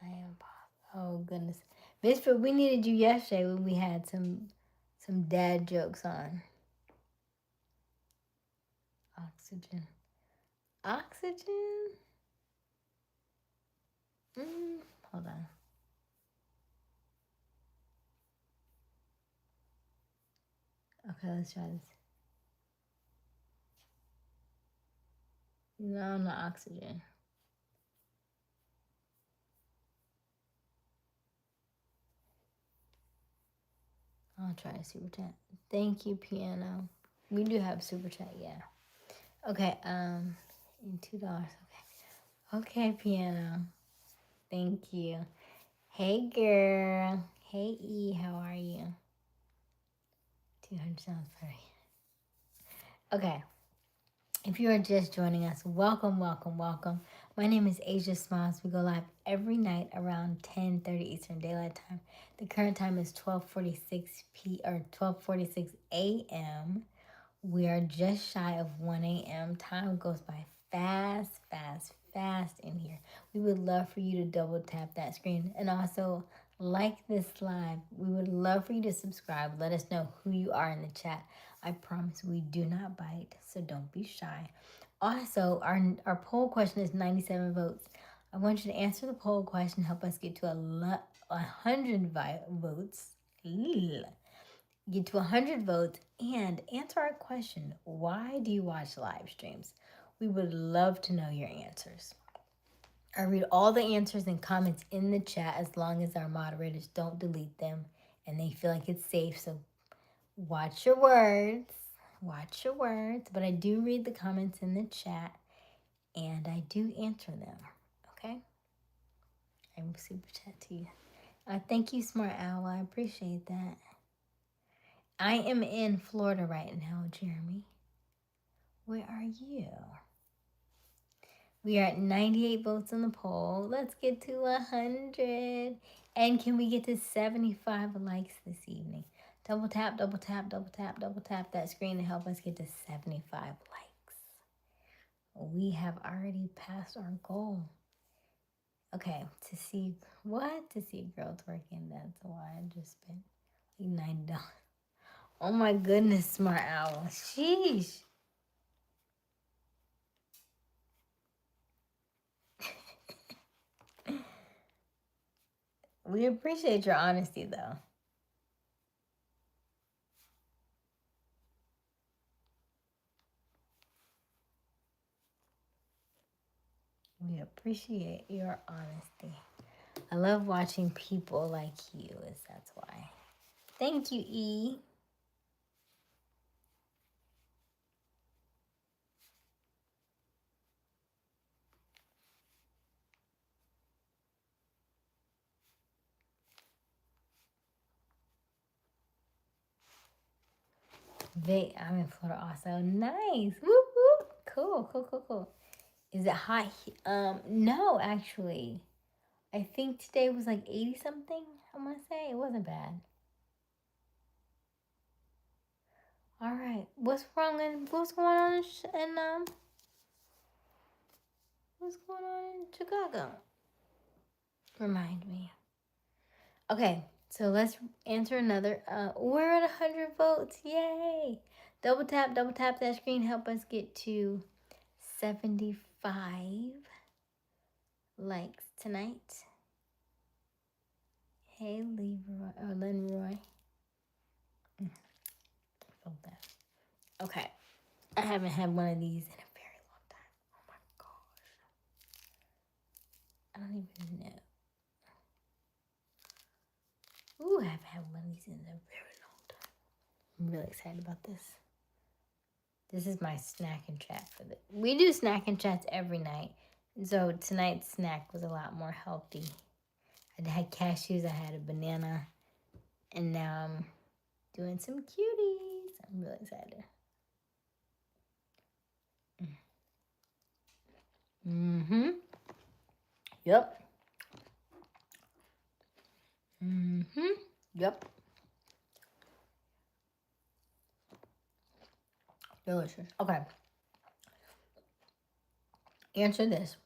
I am pop. Oh, goodness. Misfit, we needed you yesterday when we had some dad jokes on. Oxygen. Oxygen? Hold on. Okay, let's try this. No, not oxygen. I'll try a super chat. Thank you, piano. We do have super chat, yeah. Okay, and $2. Okay. Okay, piano. Thank you. Hey, girl. Hey, E. How are you? 200 sounds funny. Okay. If you are just joining us, welcome, welcome, welcome. My name is Aysia Smiles. We go live every night around 10:30 Eastern Daylight Time. The current time is 12:46 or 12:46 a.m. We are just shy of 1 a.m. Time goes by fast, fast, fast in here. We would love for you to double tap that screen and also like this live. We would love for you to subscribe. Let us know who you are in the chat. I promise we do not bite, so don't be shy. Also, our poll question is 97 votes. I want you to answer the poll question, help us get to 100 votes. Get to 100 votes and answer our question. Why do you watch live streams? We would love to know your answers. I read all the answers and comments in the chat as long as our moderators don't delete them and they feel like it's safe. So watch your words. Watch your words. But I do read the comments in the chat and I do answer them. Okay? I will super chat to you. Thank you, Smart Owl. I appreciate that. I am in Florida right now, Jeremy. Where are you? We are at 98 votes on the poll. Let's get to 100. And can we get to 75 likes this evening? Double tap, double tap, double tap, double tap that screen to help us get to 75 likes. We have already passed our goal. Okay, to see what? To see a girl twerking. That's why I just spent like $90. Oh my goodness, Smart Owl. Sheesh. We appreciate your honesty, though. We appreciate your honesty. I love watching people like you, that's why. Thank you, E. I'm in Florida also. Nice. Whoop, whoop. Cool, cool, cool, cool. Is it hot? No, actually. I think today was like 80 something. I want to say it wasn't bad. All right. What's wrong and what's going on in what's going on in Chicago? Remind me. Okay, so let's answer another. We're at 100 votes. Yay! Double tap that screen. Help us get to 75 likes tonight. Hey, Leroy or Lenroy. Okay, I haven't had one of these in a very long time. Oh my gosh, I don't even know. Ooh, I haven't had one of these in a very long time. I'm really excited about this. This is my snack and chat for we do snack and chats every night. So tonight's snack was a lot more healthy. I had cashews, I had a banana, and now I'm doing some cuties. I'm really excited. Mm-hmm. Yep. Mm-hmm. Yep. Delicious. Okay. Answer this.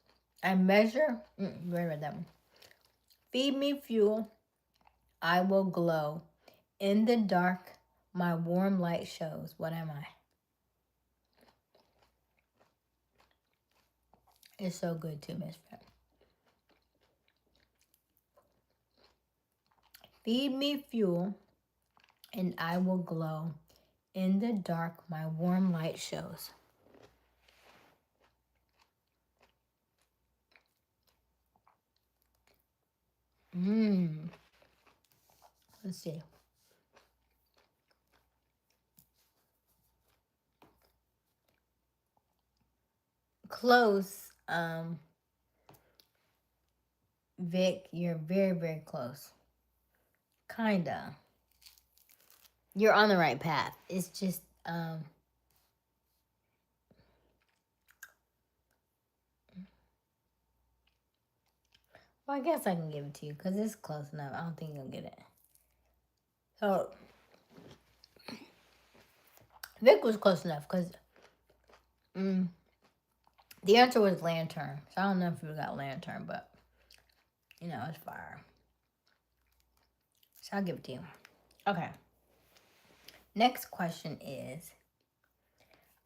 I measure. You already read that one. Feed me fuel. I will glow. In the dark, my warm light shows. What am I? It's so good too, Miss Fred. Feed me fuel, and I will glow. In the dark, my warm light shows. Let's see. Close. Vic, you're very, very close. Kinda. You're on the right path. It's just, well, I guess I can give it to you because it's close enough. I don't think you'll get it. So, Vic was close enough because the answer was lantern. So I don't know if you got lantern, but you know, it's fire. So I'll give it to you. Okay. Next question is,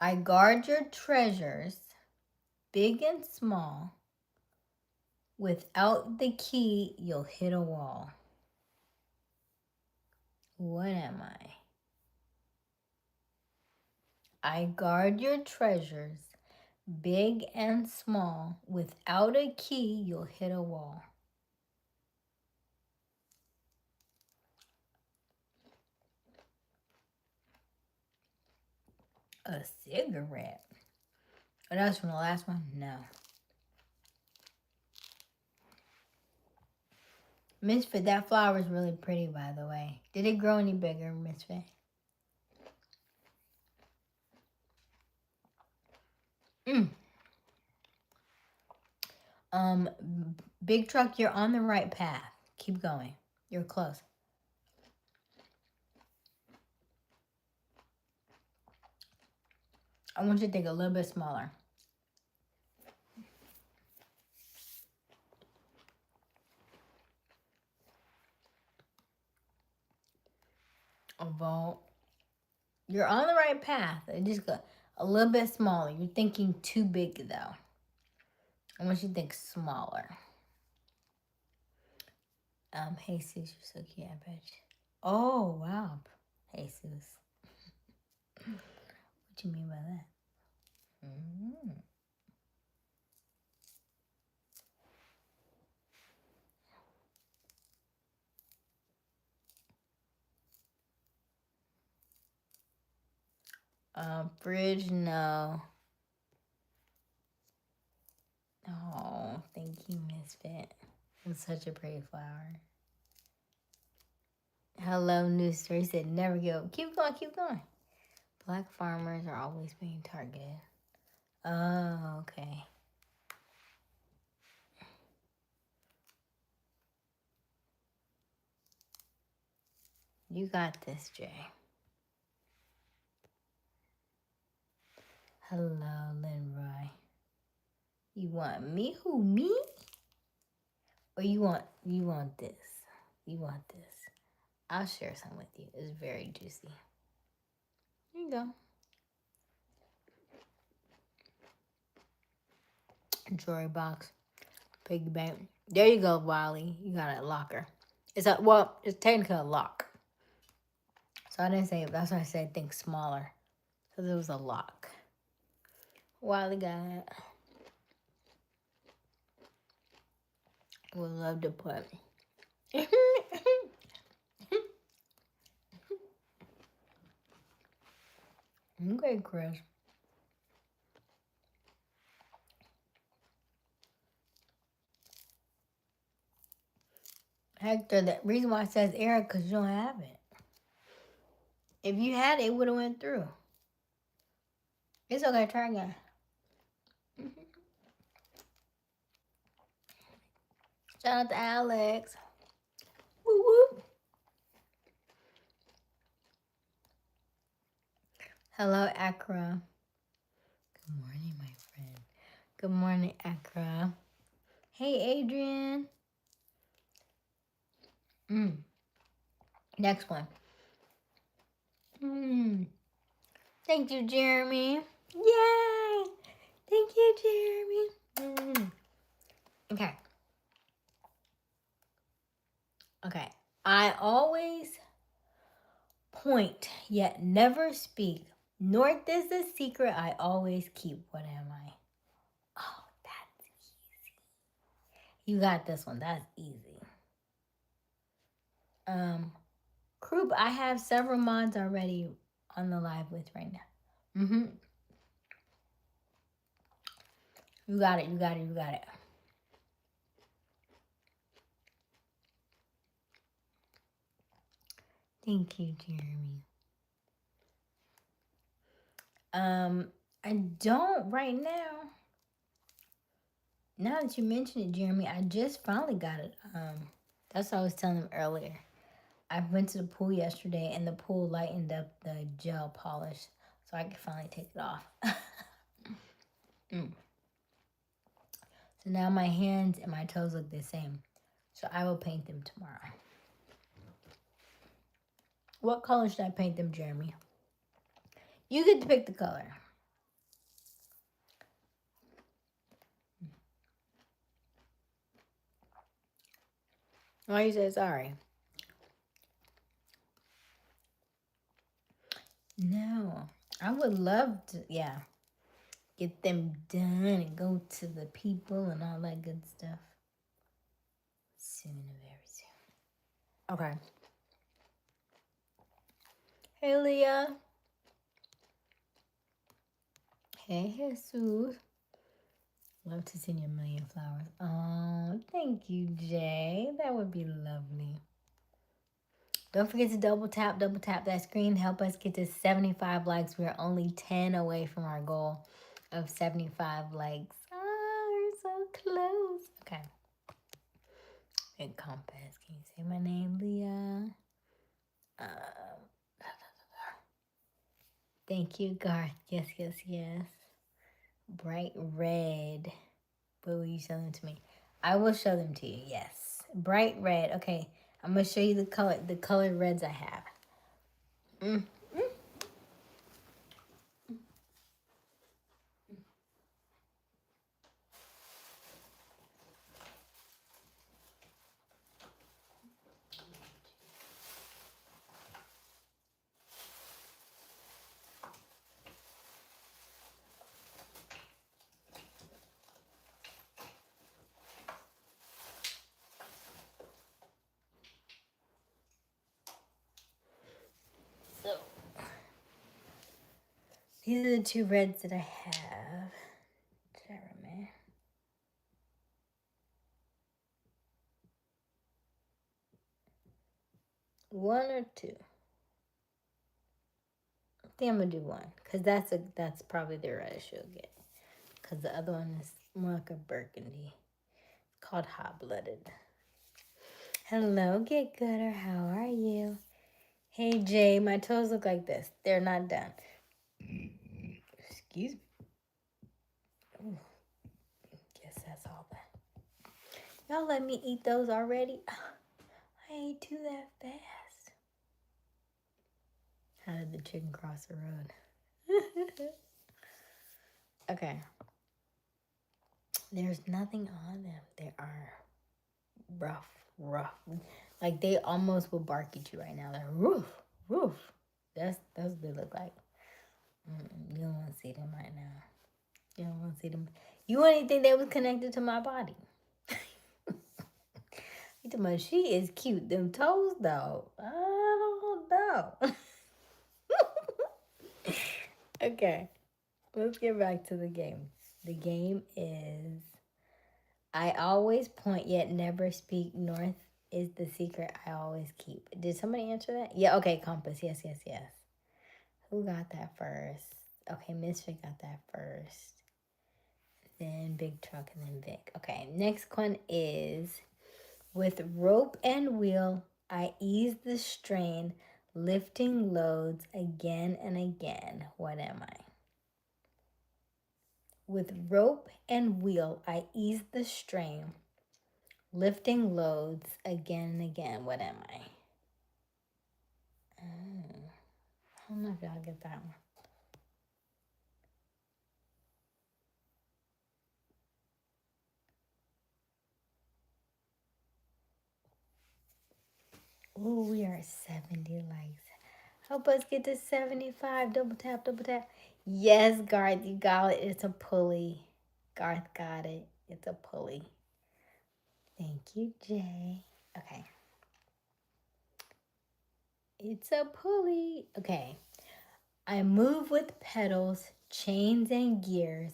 I guard your treasures, big and small. Without the key, you'll hit a wall. What am I guard your treasures, big and small. Without a key, you'll hit a wall. A cigarette? Oh, that was from the last one? No. Misfit, that flower is really pretty, by the way. Did it grow any bigger, Misfit? Big truck, you're on the right path. Keep going. You're close. I want you to think a little bit smaller. A vault. You're on the right path. It just got a little bit smaller. You're thinking too big, though. I want you to think smaller. Hey, Sus, you're so cute, I bet you. Oh, wow. Hey, Sus. What you mean by that? Fridge, no. Oh, thank you, Misfit. It's such a pretty flower. Hello, News Story said, never give up. Keep going, keep going. Black farmers are always being targeted. Oh, okay. You got this, Jay. Hello, Lynroy. You want me? Who, me? Or you want this? You want this? I'll share some with you. It's very juicy. Here you go. Jewelry box. Piggy bank. There you go, Wiley. You got a locker. It's technically a lock. So I didn't say it. That's why I said think smaller. Because it was a lock. Wiley got it. Would love to put. Okay, Chris. Hector, the reason why it says error because you don't have it. If you had it, it would have went through. It's okay, try again. Shout out to Alex. Woo woo. Hello, Accra. Good morning, my friend. Good morning, Accra. Hey, Adrian. Next one. Thank you, Jeremy. Yay! Thank you, Jeremy. Okay. Okay. I always point, yet never speak. Nor this a secret I always keep. What am I? Oh, that's easy. You got this one. That's easy. Croup, I have several mods already on the live with right now. You got it. You got it. You got it. Thank you, Jeremy. I don't right now. Now that you mention it, Jeremy, I just finally got it. That's what I was telling him earlier. I went to the pool yesterday, and the pool lightened up the gel polish, so I could finally take it off. So now my hands and my toes look the same. So I will paint them tomorrow. What color should I paint them, Jeremy? You get to pick the color. Why you say sorry? No. I would love to, get them done and go to the people and all that good stuff. Soon, very soon. Okay. Hey, Leah. Hey, Jesus. Love to send you a million flowers. Oh, thank you, Jay. That would be lovely. Don't forget to double tap that screen. Help us get to 75 likes. We're only 10 away from our goal of 75 likes. Oh, we're so close. Okay. And Compass, can you say my name, Leah? Thank you, Garth. Yes, yes, yes. Bright red. But will you show them to me? I will show them to you, yes. Bright red. Okay, I'm going to show you the colored reds I have. So, these are the two reds that I have. Jeremy. One or two? I think I'm gonna do one, cause that's probably the reddest you'll get. Cause the other one is more like a burgundy. It's called Hot Blooded. Hello, Get Gooder. How are you? Hey Jay, my toes look like this. They're not done. Excuse me. Ooh, guess that's all that. Y'all let me eat those already? I ate two that fast. How did the chicken cross the road? Okay. There's nothing on them. They are rough. Like they almost will bark at you right now. They're roof. That's what they look like. You don't want to see them right now. You don't want to see them. You wouldn't think they was connected to my body. You talking about she is cute. Them toes though. I don't know. Okay. Let's get back to the game. The game is I always point yet never speak. North is the secret I always keep. Did somebody answer that? Yeah, okay, Compass. Yes. Who got that first? Okay, Misfit got that first. Then Big Truck and then Vic. Okay, next one is with rope and wheel, I ease the strain, lifting loads again and again. What am I? With rope and wheel, I ease the strain, lifting loads again and again. What am I? I don't know if y'all get that one. Ooh, we are 70 likes. Help us get to 75. Double tap. Yes, Garth, you got it. It's a pulley. Garth got it. It's a pulley. Thank you, Jay. Okay. It's a pulley. Okay. I move with pedals, chains, and gears,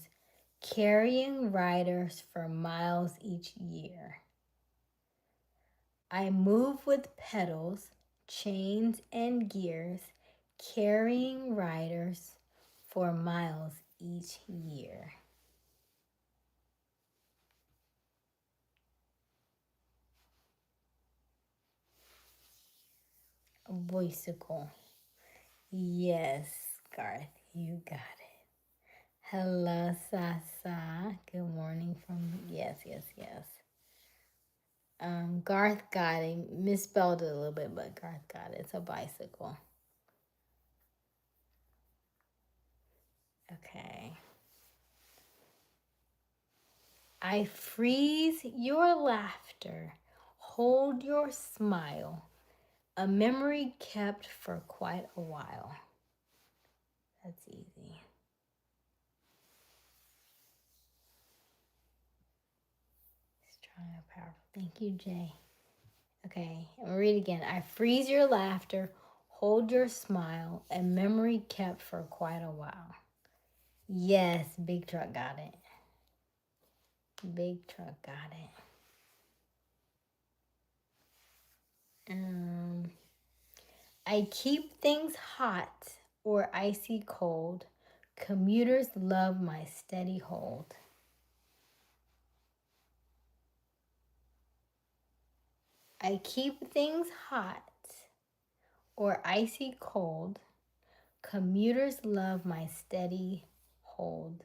carrying riders for miles each year. I move with pedals, chains and gears, carrying riders for miles each year. A bicycle. Yes, Garth, you got it. Hello, Sasa. Good morning from yes. Garth got it. Misspelled it a little bit, but Garth got it. It's a bicycle. Okay. I freeze your laughter, hold your smile, a memory kept for quite a while. That's easy. Strong and powerful. Thank you, Jay. Okay, I'm gonna read it again. I freeze your laughter, hold your smile, a memory kept for quite a while. Yes, Big Truck got it. Big Truck got it. I keep things hot or icy cold. Commuters love my steady hold. I keep things hot or icy cold. Commuters love my steady hold.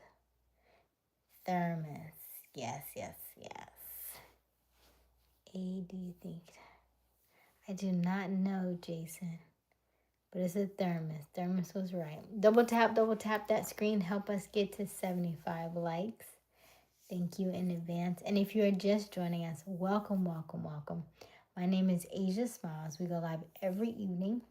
Thermos. Yes. Do you think? I do not know, Jason. But it's a thermos. Thermos was right. Double tap that screen. Help us get to 75 likes. Thank you in advance. And if you are just joining us, welcome. My name is Aysia Smiles. We go live every evening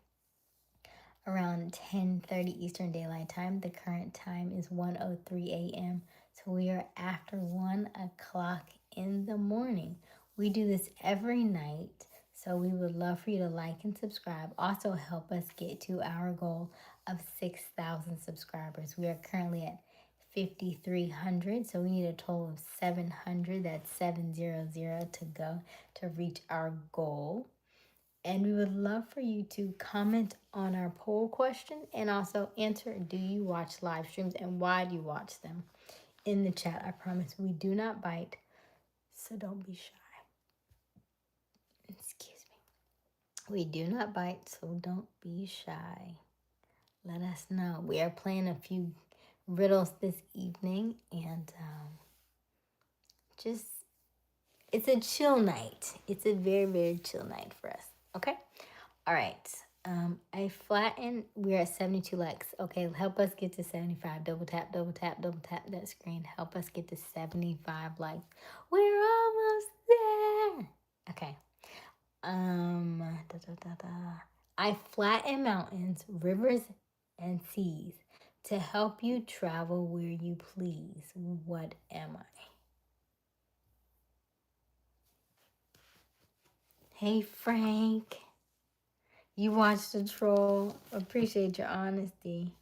around 10:30 Eastern Daylight Time. The current time is 1:03 a.m. So we are after 1 o'clock in the morning. We do this every night. So we would love for you to like and subscribe. Also help us get to our goal of 6,000 subscribers. We are currently at 5,300. So we need a total of 700. That's 700 to go to reach our goal. And we would love for you to comment on our poll question and also answer, do you watch live streams and why do you watch them in the chat. I promise we do not bite, so don't be shy. Excuse me. We do not bite, so don't be shy. Let us know. We are playing a few riddles this evening and just, it's a chill night. It's a very, very chill night for us. Okay? All right. I flattened. We're at 72 likes. Okay, help us get to 75. Double tap that screen. Help us get to 75 likes. We're almost there. Okay. I flatten mountains, rivers, and seas to help you travel where you please. What am I? Hey, Frank. You watched the troll. Appreciate your honesty.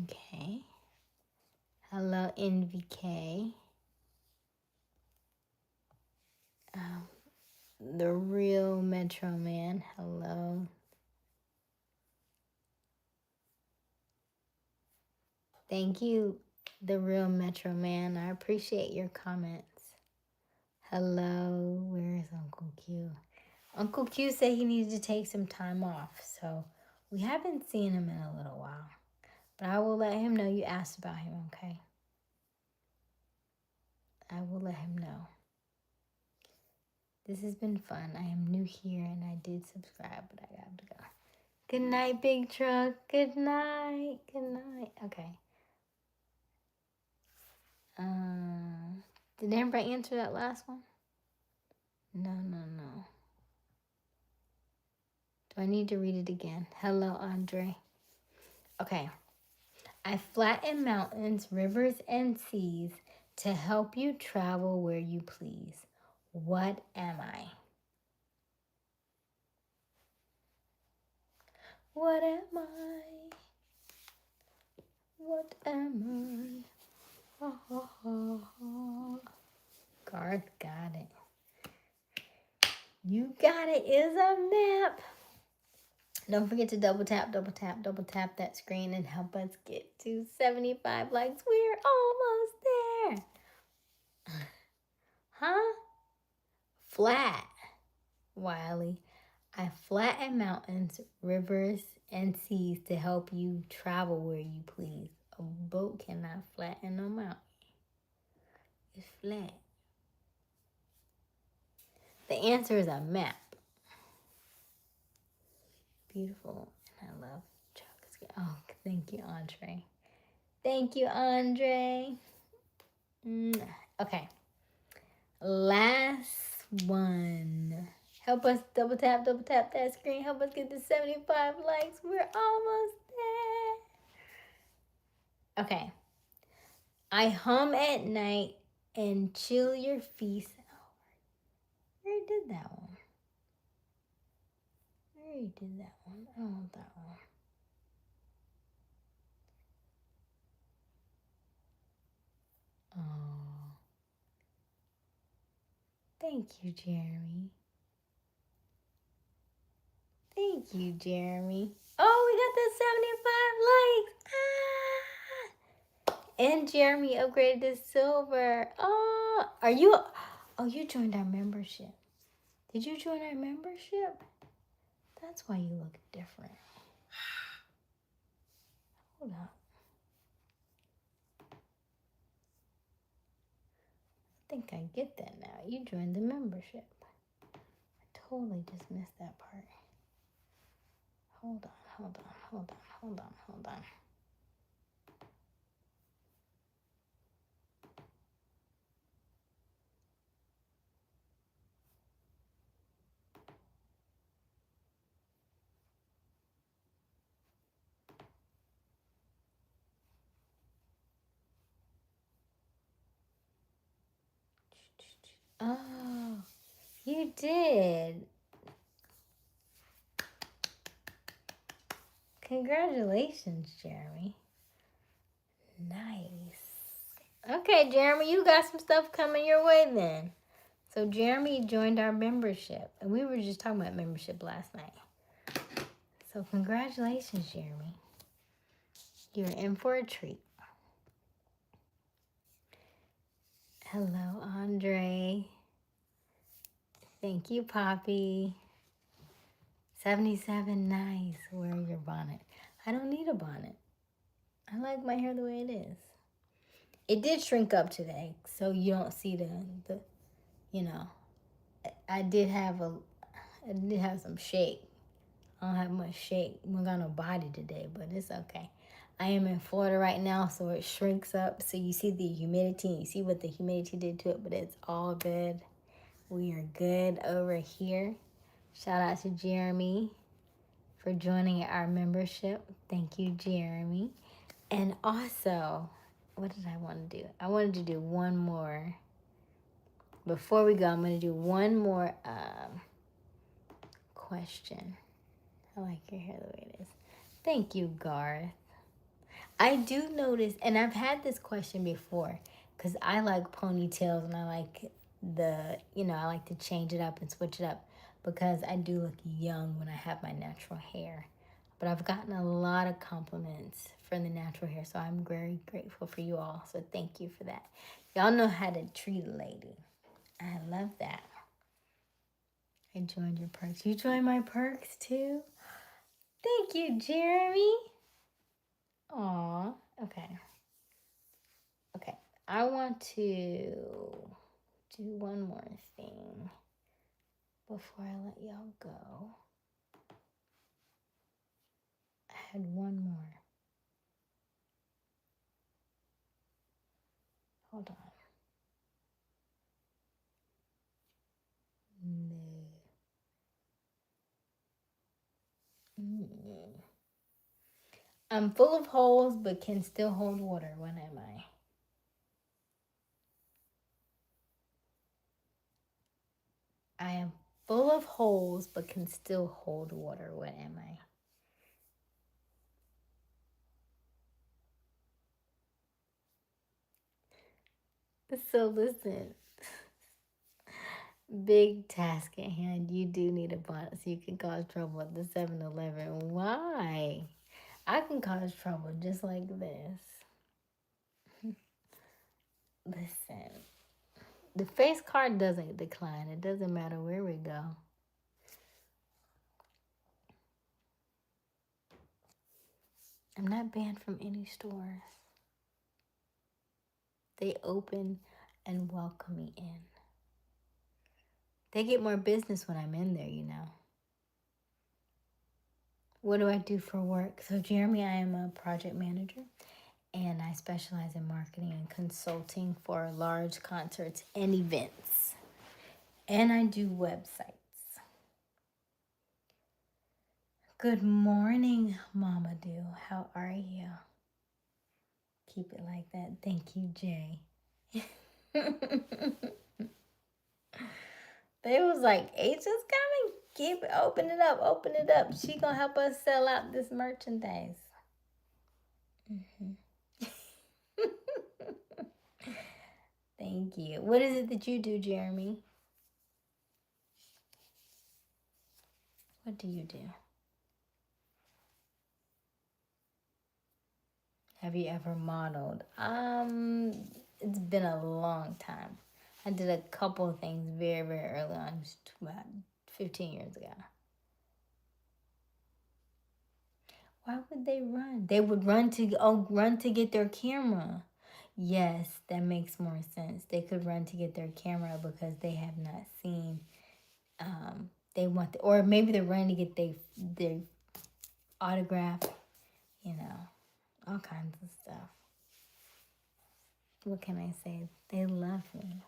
Okay. Hello, NVK. The real Metro Man. Hello. Thank you, the real Metro Man. I appreciate your comments. Hello. Where is Uncle Q? Uncle Q said he needed to take some time off, so we haven't seen him in a little while. But I will let him know you asked about him, okay? I will let him know. This has been fun. I am new here and I did subscribe, but I have to go. Good night, Big Truck. Good night. Okay. Did anybody answer that last one? No. Do I need to read it again? Hello, Andre. Okay. I flatten mountains, rivers, and seas to help you travel where you please. What am I? What am I? What am I? Ha, ha, ha, ha. Garth got it. You got it. Is a map. Don't forget to double tap that screen and help us get to 75 likes. We're almost there. Huh? Flat. Wiley. I flatten mountains, rivers, and seas to help you travel where you please. A boat cannot flatten no mountain. It's flat. The answer is a map. Beautiful. And I love chocolate. Oh, thank you, Andre. Thank you, Andre. Okay. Last one. Help us double tap that screen. Help us get to 75 likes. We're almost there. Okay. I hum at night and chill your feast. I already did that one. I want that one. Oh. Thank you, Jeremy. Thank you, Jeremy. Oh, we got the 75 likes. Ah! And Jeremy upgraded to silver. Oh, you joined our membership. Did you join our membership? That's why you look different. Hold up. I think I get that now. You joined the membership. I totally just missed that part. Hold on. Oh, you did. Congratulations, Jeremy. Nice. Okay, Jeremy, you got some stuff coming your way then. So Jeremy joined our membership, and we were just talking about membership last night. So congratulations, Jeremy. You're in for a treat. Hello, Andre. Thank you, Poppy. 77, nice. Wear your bonnet. I don't need a bonnet. I like my hair the way it is. It did shrink up today, so you don't see the I did have some shake. I don't have much shake. We got no body today, but it's okay. I am in Florida right now, so it shrinks up. So you see the humidity, and you see what the humidity did to it, but it's all good. We are good over here. Shout out to Jeremy for joining our membership. Thank you, Jeremy. And also, what did I want to do? I wanted to do one more. Before we go, I'm going to do one more question. I like your hair the way it is. Thank you, Garth. I do notice, and I've had this question before, because I like ponytails and I like I like to change it up and switch it up because I do look young when I have my natural hair. But I've gotten a lot of compliments for the natural hair, so I'm very grateful for you all. So thank you for that. Y'all know how to treat a lady. I love that. I joined your perks. You joined my perks too? Thank you, Jeremy. Aw, okay. Okay, I want to do one more thing before I let y'all go. I had one more. Hold on. No. I'm full of holes but can still hold water. What am I? I am full of holes but can still hold water. What am I? So listen, big task at hand. You do need a bonnet so you can cause trouble at the 7-Eleven. Why? I can cause trouble just like this. Listen, the face card doesn't decline. It doesn't matter where we go. I'm not banned from any stores. They open and welcome me in. They get more business when I'm in there, you know. What do I do for work? So, Jeremy, I am a project manager and I specialize in marketing and consulting for large concerts and events. And I do websites. Good morning, Mama Do. How are you? Keep it like that. Thank you, Jay. They was like, Asia's coming. Keep it, open it up, open it up. She gonna help us sell out this merchandise. Thank you. What is it that you do, Jeremy? What do you do? Have you ever modeled? It's been a long time. I did a couple of things very, very early on, just about 15 years ago. Why would they run? They would run to get their camera. Yes, that makes more sense. They could run to get their camera because they have not seen. They want, or maybe they're running to get their autograph. You know, all kinds of stuff. What can I say? They love me.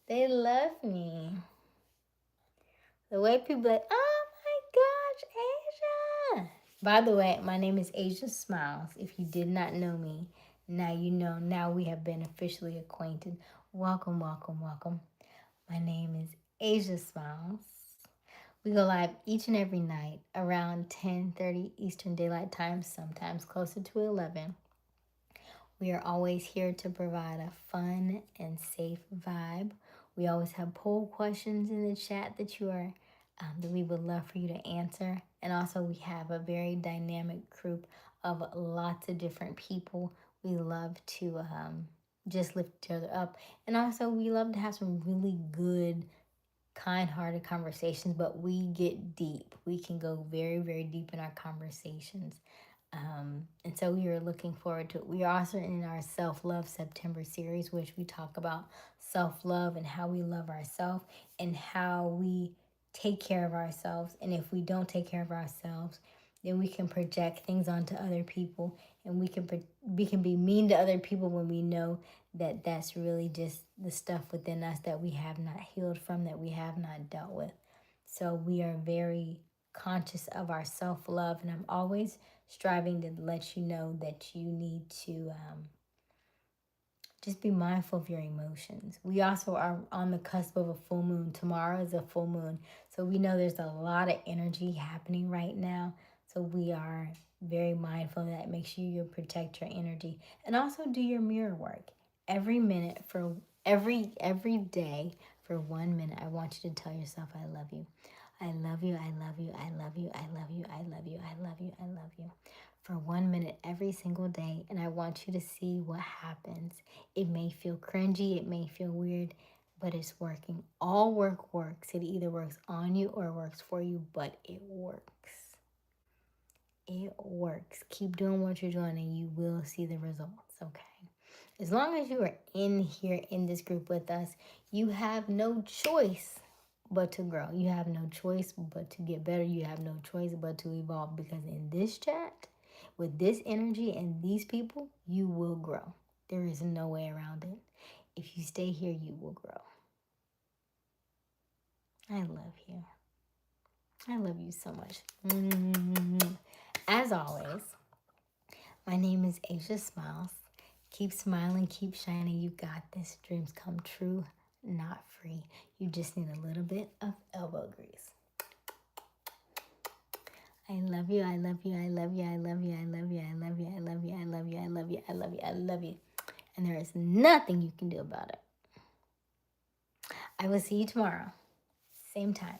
They love me. The way people are like, oh my gosh, Aysia. By the way, my name is Aysia Smiles. If you did not know me, now you know. Now we have been officially acquainted. Welcome, welcome, welcome. My name is Aysia Smiles. We go live each and every night around 10:30 Eastern Daylight Time, sometimes closer to 11. We are always here to provide a fun and safe vibe. We always have poll questions in the chat that that we would love for you to answer. And also we have a very dynamic group of lots of different people. We love to just lift each other up. And also we love to have some really good, kind-hearted conversations, but we get deep. We can go very, very deep in our conversations. And so we are looking forward to it. We are also in our Self-Love September series, which we talk about self-love and how we love ourselves and how we take care of ourselves. And if we don't take care of ourselves, then we can project things onto other people, and we can be mean to other people when we know that that's really just the stuff within us that we have not healed from, that we have not dealt with. So we are very conscious of our self-love, and I'm always striving to let you know that you need to just be mindful of your emotions. We also are on the cusp of a full moon. Tomorrow is a full moon, so we know there's a lot of energy happening right now. So we are very mindful of that. Make sure you protect your energy, and also do your mirror work every minute for every day for 1 minute. I want you to tell yourself, I love you. I love you, I love you, I love you, I love you, I love you, I love you, I love you. For 1 minute every single day, and I want you to see what happens. It may feel cringy, it may feel weird, but it's working. All work works. It either works on you or it works for you, but it works. It works. Keep doing what you're doing and you will see the results, okay? As long as you are in here in this group with us, you have no choice but to grow. You have no choice but to get better. You have no choice but to evolve, because in this chat, with this energy and these people, you will grow. There is no way around it. If you stay here, you will grow. I love you. I love you so much. As always, my name is Aysia Smiles. Keep smiling, keep shining. You got this. Dreams come true, not free. You just need a little bit of elbow grease. I love you, I love you, I love you, I love you, I love you, I love you, I love you, I love you, I love you, I love you, I love you. And there is nothing you can do about it. I will see you tomorrow. Same time.